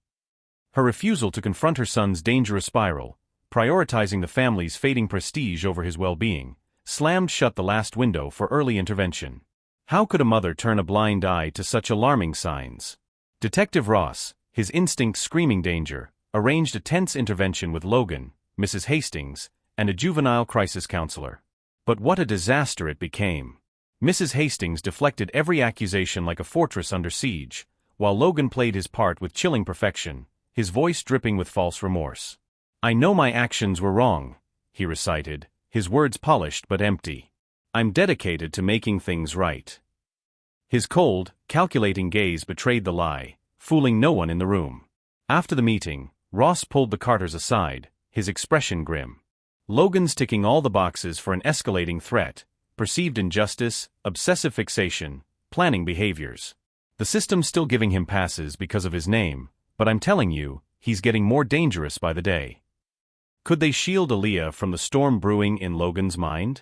Her refusal to confront her son's dangerous spiral, prioritizing the family's fading prestige over his well-being, slammed shut the last window for early intervention. How could a mother turn a blind eye to such alarming signs? Detective Ross, his instinct screaming danger, arranged a tense intervention with Logan, Mrs. Hastings, and a juvenile crisis counselor. But what a disaster it became. Mrs. Hastings deflected every accusation like a fortress under siege, while Logan played his part with chilling perfection, his voice dripping with false remorse. "I know my actions were wrong," he recited, his words polished but empty. "I'm dedicated to making things right." His cold, calculating gaze betrayed the lie, fooling no one in the room. After the meeting, Ross pulled the Carters aside, his expression grim. "Logan's ticking all the boxes for an escalating threat, perceived injustice, obsessive fixation, planning behaviors. The system's still giving him passes because of his name, but I'm telling you, he's getting more dangerous by the day." Could they shield Aaliyah from the storm brewing in Logan's mind?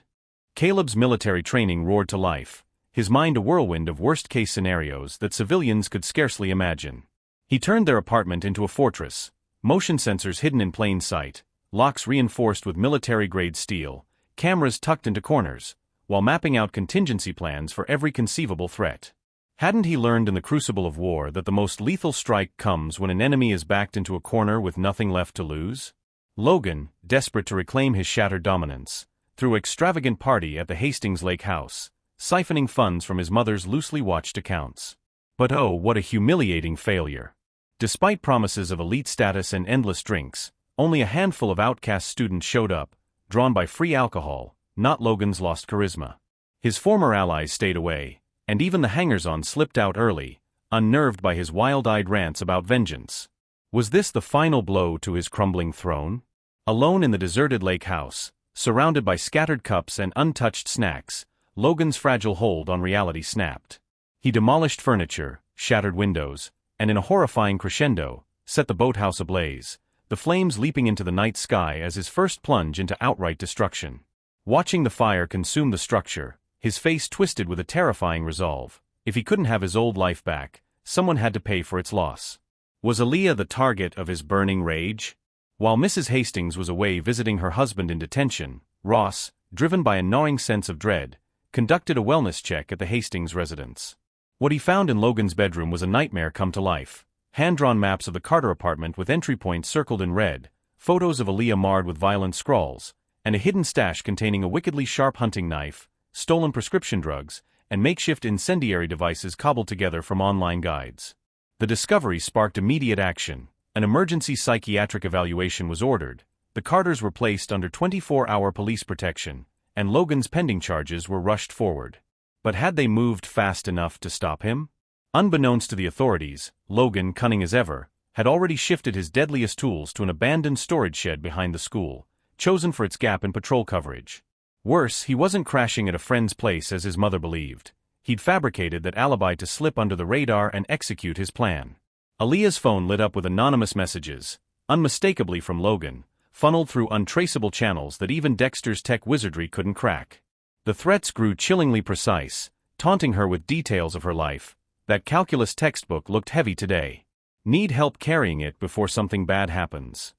Caleb's military training roared to life, his mind a whirlwind of worst-case scenarios that civilians could scarcely imagine. He turned their apartment into a fortress, motion sensors hidden in plain sight, locks reinforced with military-grade steel, cameras tucked into corners, while mapping out contingency plans for every conceivable threat. Hadn't he learned in the crucible of war that the most lethal strike comes when an enemy is backed into a corner with nothing left to lose? Logan, desperate to reclaim his shattered dominance, threw an extravagant party at the Hastings Lake house, siphoning funds from his mother's loosely watched accounts. But oh, what a humiliating failure. Despite promises of elite status and endless drinks, only a handful of outcast students showed up, drawn by free alcohol, not Logan's lost charisma. His former allies stayed away, and even the hangers-on slipped out early, unnerved by his wild-eyed rants about vengeance. Was this the final blow to his crumbling throne? Alone in the deserted lake house, surrounded by scattered cups and untouched snacks, Logan's fragile hold on reality snapped. He demolished furniture, shattered windows, and in a horrifying crescendo, set the boathouse ablaze, the flames leaping into the night sky as his first plunge into outright destruction. Watching the fire consume the structure, his face twisted with a terrifying resolve. If he couldn't have his old life back, someone had to pay for its loss. Was Aaliyah the target of his burning rage? While Mrs. Hastings was away visiting her husband in detention, Ross, driven by a gnawing sense of dread, conducted a wellness check at the Hastings residence. What he found in Logan's bedroom was a nightmare come to life. Hand-drawn maps of the Carter apartment with entry points circled in red, photos of Aaliyah marred with violent scrawls, and a hidden stash containing a wickedly sharp hunting knife, stolen prescription drugs, and makeshift incendiary devices cobbled together from online guides. The discovery sparked immediate action. An emergency psychiatric evaluation was ordered, the Carters were placed under 24-hour police protection, and Logan's pending charges were rushed forward. But had they moved fast enough to stop him? Unbeknownst to the authorities, Logan, cunning as ever, had already shifted his deadliest tools to an abandoned storage shed behind the school, chosen for its gap in patrol coverage. Worse, he wasn't crashing at a friend's place as his mother believed. He'd fabricated that alibi to slip under the radar and execute his plan. Aaliyah's phone lit up with anonymous messages, unmistakably from Logan, funneled through untraceable channels that even Dexter's tech wizardry couldn't crack. The threats grew chillingly precise, taunting her with details of her life. That calculus textbook looked heavy today. Need help carrying it before something bad happens.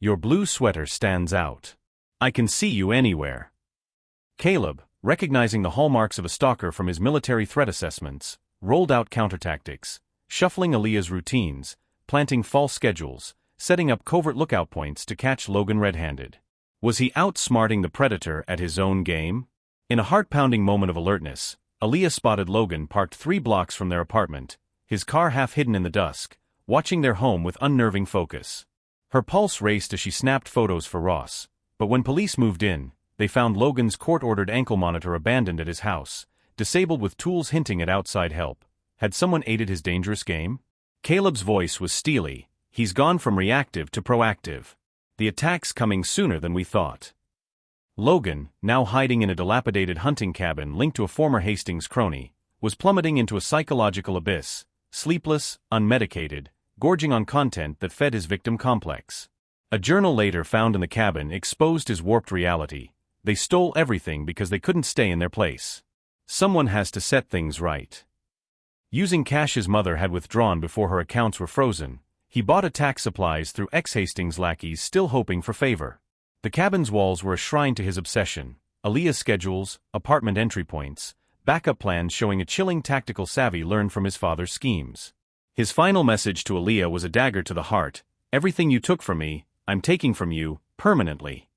Your blue sweater stands out. I can see you anywhere. Caleb, recognizing the hallmarks of a stalker from his military threat assessments, rolled out countertactics, shuffling Aaliyah's routines, planting false schedules, setting up covert lookout points to catch Logan red-handed. Was he outsmarting the predator at his own game? In a heart-pounding moment of alertness, Aaliyah spotted Logan parked 3 blocks from their apartment, his car half hidden in the dusk, watching their home with unnerving focus. Her pulse raced as she snapped photos for Ross, but when police moved in, they found Logan's court-ordered ankle monitor abandoned at his house, disabled with tools hinting at outside help. Had someone aided his dangerous game? Caleb's voice was steely, He's gone from reactive to proactive. The attack's coming sooner than we thought. Logan, now hiding in a dilapidated hunting cabin linked to a former Hastings crony, was plummeting into a psychological abyss, sleepless, unmedicated, gorging on content that fed his victim complex. A journal later found in the cabin exposed his warped reality. They stole everything because they couldn't stay in their place. Someone has to set things right. Using cash his mother had withdrawn before her accounts were frozen, he bought attack supplies through ex-Hastings lackeys still hoping for favor. The cabin's walls were a shrine to his obsession. Aaliyah's schedules, apartment entry points, backup plans showing a chilling tactical savvy learned from his father's schemes. His final message to Aaliyah was a dagger to the heart. Everything you took from me, I'm taking from you, permanently.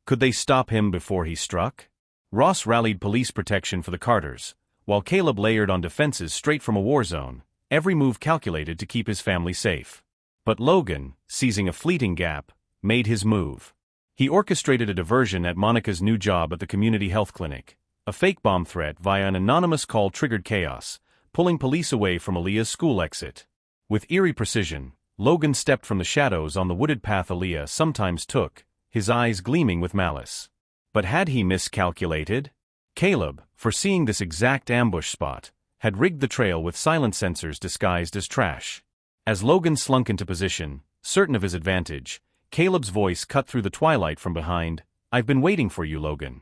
Could they stop him before he struck? Ross rallied police protection for the Carters, while Caleb layered on defenses straight from a war zone, every move calculated to keep his family safe. But Logan, seizing a fleeting gap, made his move. He orchestrated a diversion at Monica's new job at the community health clinic. A fake bomb threat via an anonymous call triggered chaos, pulling police away from Aaliyah's school exit. With eerie precision, Logan stepped from the shadows on the wooded path Aaliyah sometimes took, his eyes gleaming with malice. But had he miscalculated? Caleb, foreseeing this exact ambush spot, had rigged the trail with silent sensors disguised as trash. As Logan slunk into position, certain of his advantage, Caleb's voice cut through the twilight from behind. "I've been waiting for you, Logan."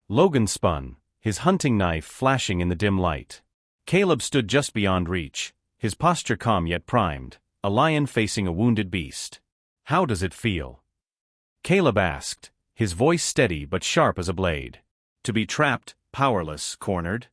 Logan spun, his hunting knife flashing in the dim light. Caleb stood just beyond reach, his posture calm yet primed, a lion facing a wounded beast. "How does it feel?" Caleb asked, his voice steady but sharp as a blade. "To be trapped, powerless, cornered?"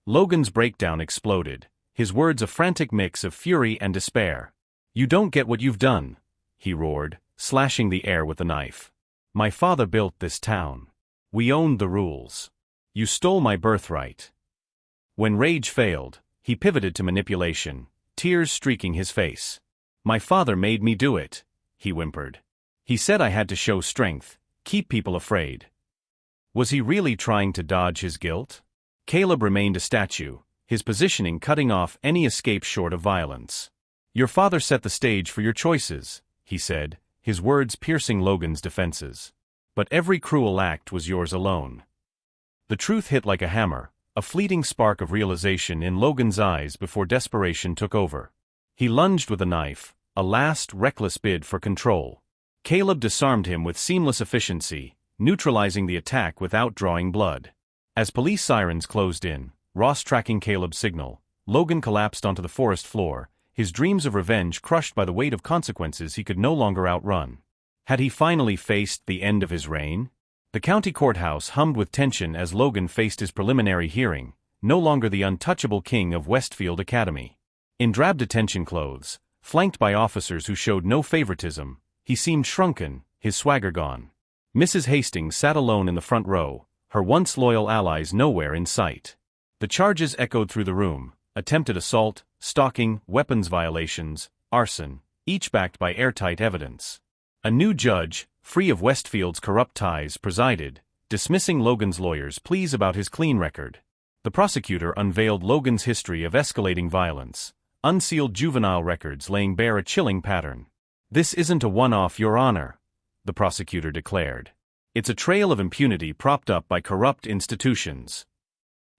Logan's breakdown exploded, his words a frantic mix of fury and despair. "You don't get what you've done," he roared, slashing the air with the knife. "My father built this town. We owned the rules. You stole my birthright." When rage failed, he pivoted to manipulation, tears streaking his face. "My father made me do it," he whimpered. "He said I had to show strength, keep people afraid." Was he really trying to dodge his guilt? Caleb remained a statue, his positioning cutting off any escape short of violence. "Your father set the stage for your choices," he said, his words piercing Logan's defenses. "But every cruel act was yours alone." The truth hit like a hammer, a fleeting spark of realization in Logan's eyes before desperation took over. He lunged with a knife, a last reckless bid for control. Caleb disarmed him with seamless efficiency, neutralizing the attack without drawing blood. As police sirens closed in, Ross tracking Caleb's signal, Logan collapsed onto the forest floor, his dreams of revenge crushed by the weight of consequences he could no longer outrun. Had he finally faced the end of his reign? The county courthouse hummed with tension as Logan faced his preliminary hearing, no longer the untouchable king of Westfield Academy. In drab detention clothes, flanked by officers who showed no favoritism, he seemed shrunken, his swagger gone. Mrs. Hastings sat alone in the front row, her once loyal allies nowhere in sight. The charges echoed through the room: attempted assault, stalking, weapons violations, arson, each backed by airtight evidence. A new judge, free of Westfield's corrupt ties, presided, dismissing Logan's lawyers' pleas about his clean record. The prosecutor unveiled Logan's history of escalating violence, unsealed juvenile records laying bare a chilling pattern. "This isn't a one-off, Your Honor," the prosecutor declared. "It's a trail of impunity propped up by corrupt institutions."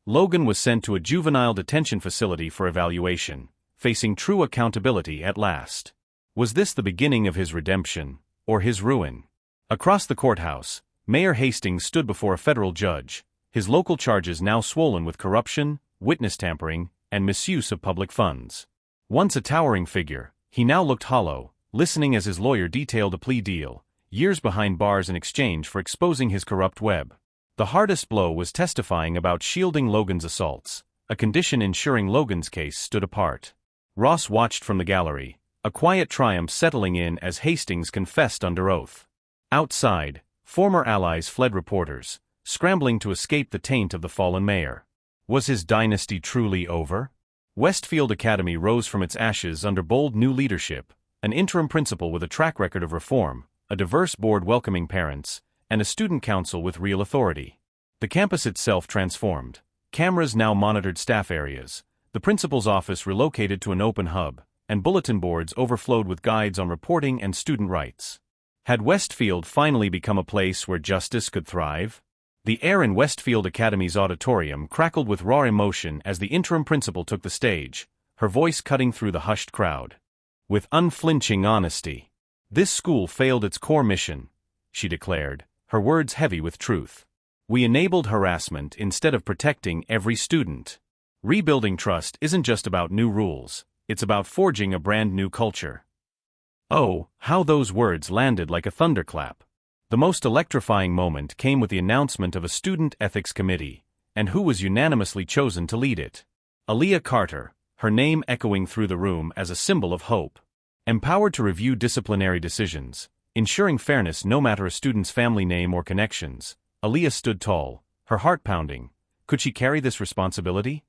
Logan was sent to a juvenile detention facility for evaluation, facing true accountability at last. Was this the beginning of his redemption, or his ruin? Across the courthouse, Mayor Hastings stood before a federal judge, his local charges now swollen with corruption, witness tampering, and misuse of public funds. Once a towering figure, he now looked hollow, listening as his lawyer detailed a plea deal, years behind bars in exchange for exposing his corrupt web. The hardest blow was testifying about shielding Logan's assaults, a condition ensuring Logan's case stood apart. Ross watched from the gallery, a quiet triumph settling in as Hastings confessed under oath. Outside, former allies fled reporters, scrambling to escape the taint of the fallen mayor. Was his dynasty truly over? Westfield Academy rose from its ashes under bold new leadership, an interim principal with a track record of reform, a diverse board welcoming parents, and a student council with real authority. The campus itself transformed. Cameras now monitored staff areas, the principal's office relocated to an open hub, and bulletin boards overflowed with guides on reporting and student rights. Had Westfield finally become a place where justice could thrive? The air in Westfield Academy's auditorium crackled with raw emotion as the interim principal took the stage, her voice cutting through the hushed crowd. With unflinching honesty, this school failed its core mission, she declared, her words heavy with truth. We enabled harassment instead of protecting every student. Rebuilding trust isn't just about new rules, it's about forging a brand new culture. Oh, how those words landed like a thunderclap. The most electrifying moment came with the announcement of a student ethics committee, and who was unanimously chosen to lead it. Aaliyah Carter, her name echoing through the room as a symbol of hope. Empowered to review disciplinary decisions, ensuring fairness no matter a student's family name or connections, Aaliyah stood tall, her heart pounding. Could she carry this responsibility?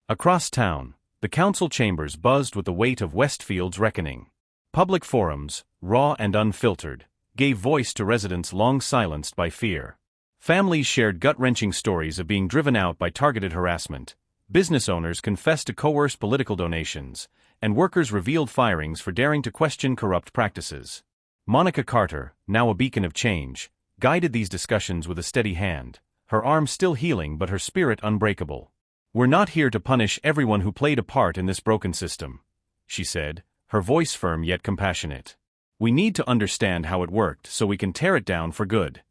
Across town, the council chambers buzzed with the weight of Westfield's reckoning. Public forums, raw and unfiltered, gave voice to residents long silenced by fear. Families shared gut-wrenching stories of being driven out by targeted harassment. Business owners confessed to coerced political donations, and workers revealed firings for daring to question corrupt practices. Monica Carter, now a beacon of change, guided these discussions with a steady hand, her arm still healing but her spirit unbreakable. We're not here to punish everyone who played a part in this broken system, she said, her voice firm yet compassionate. We need to understand how it worked so we can tear it down for good.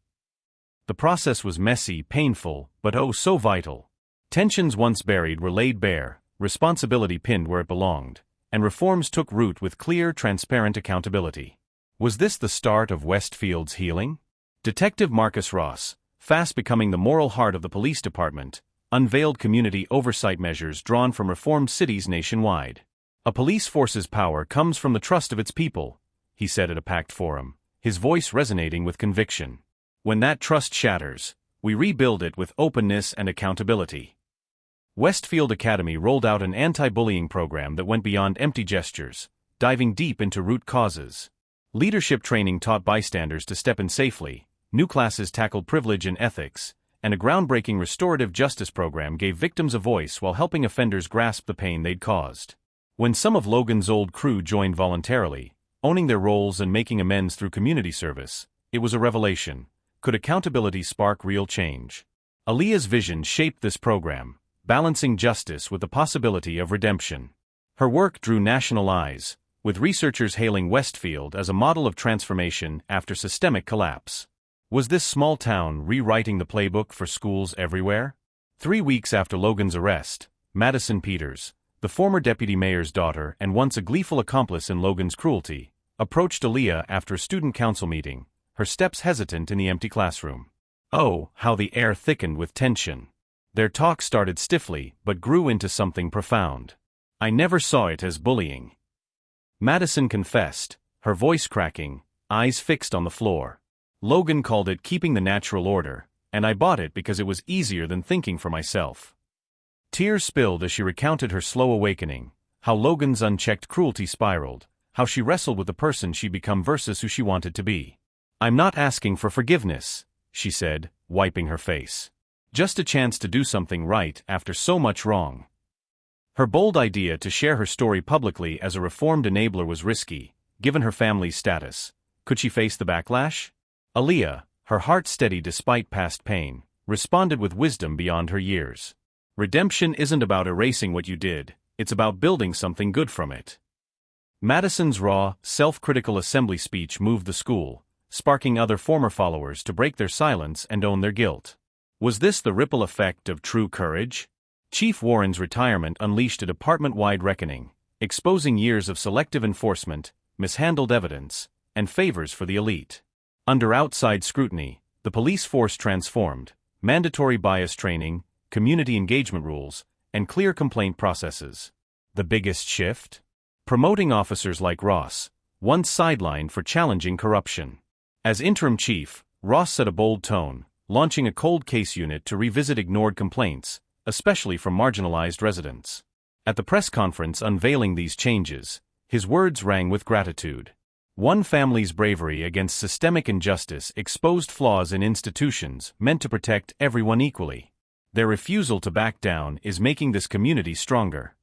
The process was messy, painful, but oh so vital. Tensions once buried were laid bare, responsibility pinned where it belonged, and reforms took root with clear, transparent accountability. Was this the start of Westfield's healing? Detective Marcus Ross, fast becoming the moral heart of the police department, unveiled community oversight measures drawn from reformed cities nationwide. A police force's power comes from the trust of its people, he said at a packed forum, his voice resonating with conviction. When that trust shatters, we rebuild it with openness and accountability. Westfield Academy rolled out an anti-bullying program that went beyond empty gestures, diving deep into root causes. Leadership training taught bystanders to step in safely, new classes tackled privilege and ethics, and a groundbreaking restorative justice program gave victims a voice while helping offenders grasp the pain they'd caused. When some of Logan's old crew joined voluntarily, owning their roles and making amends through community service, it was a revelation. Could accountability spark real change? Aaliyah's vision shaped this program, balancing justice with the possibility of redemption. Her work drew national eyes, with researchers hailing Westfield as a model of transformation after systemic collapse. Was this small town rewriting the playbook for schools everywhere? 3 weeks after Logan's arrest, Madison Peters, the former deputy mayor's daughter and once a gleeful accomplice in Logan's cruelty, approached Aaliyah after a student council meeting, her steps hesitant in the empty classroom. Oh, how the air thickened with tension. Their talk started stiffly but grew into something profound. I never saw it as bullying, Madison confessed, her voice cracking, eyes fixed on the floor. Logan called it keeping the natural order, and I bought it because it was easier than thinking for myself. Tears spilled as she recounted her slow awakening, how Logan's unchecked cruelty spiraled, how she wrestled with the person she'd become versus who she wanted to be. I'm not asking for forgiveness, she said, wiping her face. Just a chance to do something right after so much wrong. Her bold idea to share her story publicly as a reformed enabler was risky, given her family's status. Could she face the backlash? Aaliyah, her heart steady despite past pain, responded with wisdom beyond her years. Redemption isn't about erasing what you did, it's about building something good from it. Madison's raw, self-critical assembly speech moved the school, sparking other former followers to break their silence and own their guilt. Was this the ripple effect of true courage? Chief Warren's retirement unleashed a department-wide reckoning, exposing years of selective enforcement, mishandled evidence, and favors for the elite. Under outside scrutiny, the police force transformed, mandatory bias training, community engagement rules, and clear complaint processes. The biggest shift? Promoting officers like Ross, once sidelined for challenging corruption. As interim chief, Ross set a bold tone, launching a cold case unit to revisit ignored complaints, especially from marginalized residents. At the press conference unveiling these changes, his words rang with gratitude. One family's bravery against systemic injustice exposed flaws in institutions meant to protect everyone equally. Their refusal to back down is making this community stronger.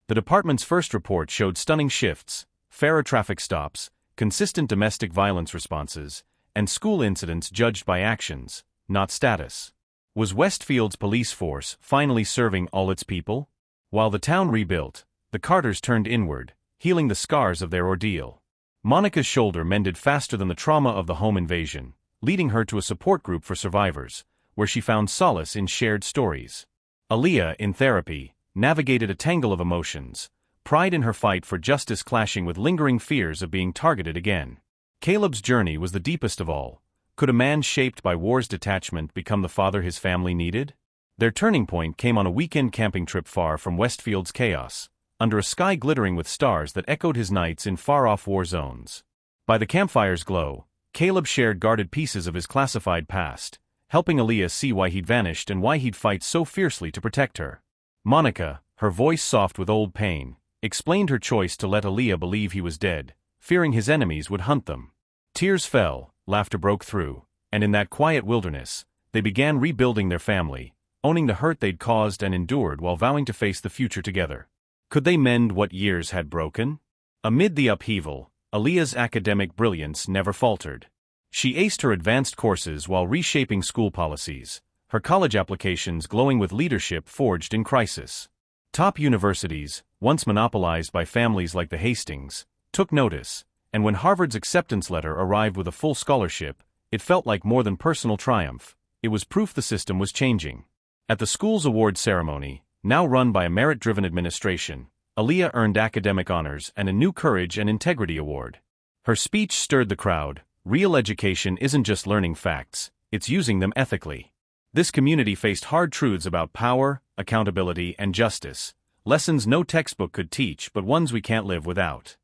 The department's first report showed stunning shifts, fairer traffic stops, consistent domestic violence responses, and school incidents judged by actions, not status. Was Westfield's police force finally serving all its people? While the town rebuilt, the Carters turned inward, healing the scars of their ordeal. Monica's shoulder mended faster than the trauma of the home invasion, leading her to a support group for survivors, where she found solace in shared stories. Aaliyah, in therapy, navigated a tangle of emotions, pride in her fight for justice clashing with lingering fears of being targeted again. Caleb's journey was the deepest of all. Could a man shaped by war's detachment become the father his family needed? Their turning point came on a weekend camping trip far from Westfield's chaos, under a sky glittering with stars that echoed his nights in far-off war zones. By the campfire's glow, Caleb shared guarded pieces of his classified past, helping Aaliyah see why he'd vanished and why he'd fight so fiercely to protect her. Monica, her voice soft with old pain, explained her choice to let Aaliyah believe he was dead, fearing his enemies would hunt them. Tears fell, laughter broke through, and in that quiet wilderness, they began rebuilding their family, owning the hurt they'd caused and endured while vowing to face the future together. Could they mend what years had broken? Amid the upheaval, Aaliyah's academic brilliance never faltered. She aced her advanced courses while reshaping school policies, her college applications glowing with leadership forged in crisis. Top universities, once monopolized by families like the Hastings, took notice, and when Harvard's acceptance letter arrived with a full scholarship, it felt like more than personal triumph. It was proof the system was changing. At the school's award ceremony, now run by a merit-driven administration, Aaliyah earned academic honors and a new Courage and Integrity Award. Her speech stirred the crowd. Real education isn't just learning facts, it's using them ethically. This community faced hard truths about power, accountability, and justice, lessons no textbook could teach but ones we can't live without.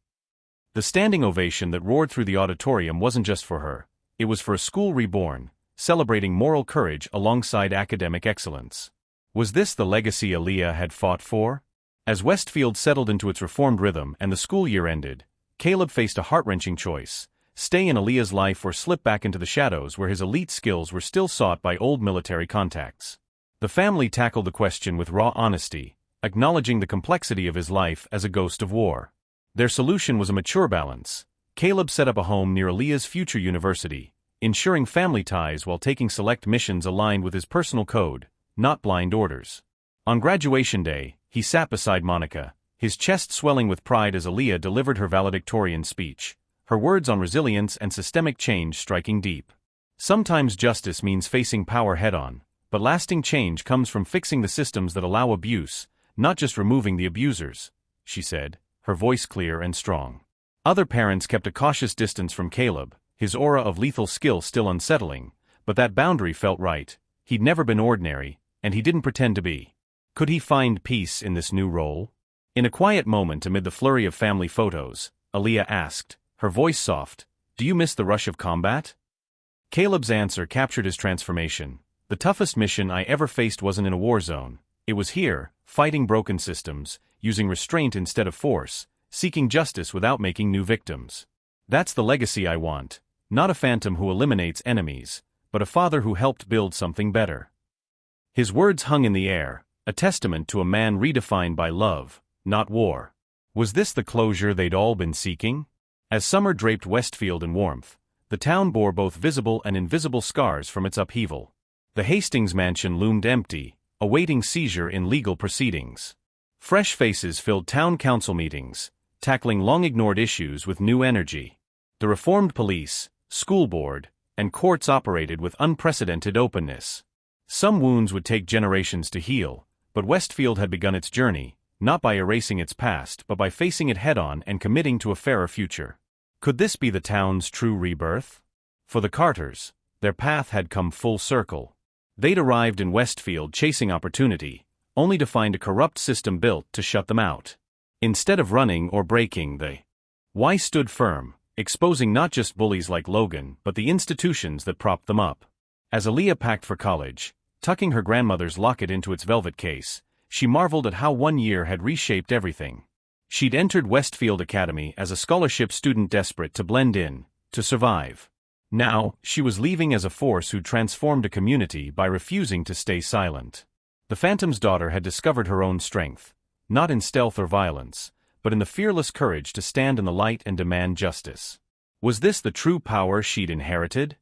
The standing ovation that roared through the auditorium wasn't just for her, it was for a school reborn, celebrating moral courage alongside academic excellence. Was this the legacy Aaliyah had fought for? As Westfield settled into its reformed rhythm and the school year ended, Caleb faced a heart-wrenching choice: stay in Aaliyah's life or slip back into the shadows where his elite skills were still sought by old military contacts. The family tackled the question with raw honesty, acknowledging the complexity of his life as a ghost of war. Their solution was a mature balance. Caleb set up a home near Aaliyah's future university, ensuring family ties while taking select missions aligned with his personal code, not blind orders. On graduation day, he sat beside Monica, his chest swelling with pride as Aaliyah delivered her valedictorian speech, her words on resilience and systemic change striking deep. Sometimes justice means facing power head-on, but lasting change comes from fixing the systems that allow abuse, not just removing the abusers, she said, her voice clear and strong. Other parents kept a cautious distance from Caleb, his aura of lethal skill still unsettling, but that boundary felt right. He'd never been ordinary, and he didn't pretend to be. Could he find peace in this new role? In a quiet moment amid the flurry of family photos, Aaliyah asked, her voice soft, "Do you miss the rush of combat?" Caleb's answer captured his transformation. "The toughest mission I ever faced wasn't in a war zone. It was here, fighting broken systems, using restraint instead of force, seeking justice without making new victims. That's the legacy I want, not a phantom who eliminates enemies, but a father who helped build something better." His words hung in the air, a testament to a man redefined by love, not war. Was this the closure they'd all been seeking? As summer draped Westfield in warmth, the town bore both visible and invisible scars from its upheaval. The Hastings mansion loomed empty, awaiting seizure in legal proceedings. Fresh faces filled town council meetings, tackling long-ignored issues with new energy. The reformed police, school board, and courts operated with unprecedented openness. Some wounds would take generations to heal, but Westfield had begun its journey, not by erasing its past but by facing it head-on and committing to a fairer future. Could this be the town's true rebirth? For the Carters, their path had come full circle. They'd arrived in Westfield chasing opportunity, only to find a corrupt system built to shut them out. Instead of running or breaking, they stood firm, exposing not just bullies like Logan but the institutions that propped them up. As Aaliyah packed for college, tucking her grandmother's locket into its velvet case, she marveled at how 1 year had reshaped everything. She'd entered Westfield Academy as a scholarship student desperate to blend in, to survive. Now, she was leaving as a force who transformed a community by refusing to stay silent. The Phantom's daughter had discovered her own strength, not in stealth or violence, but in the fearless courage to stand in the light and demand justice. Was this the true power she'd inherited?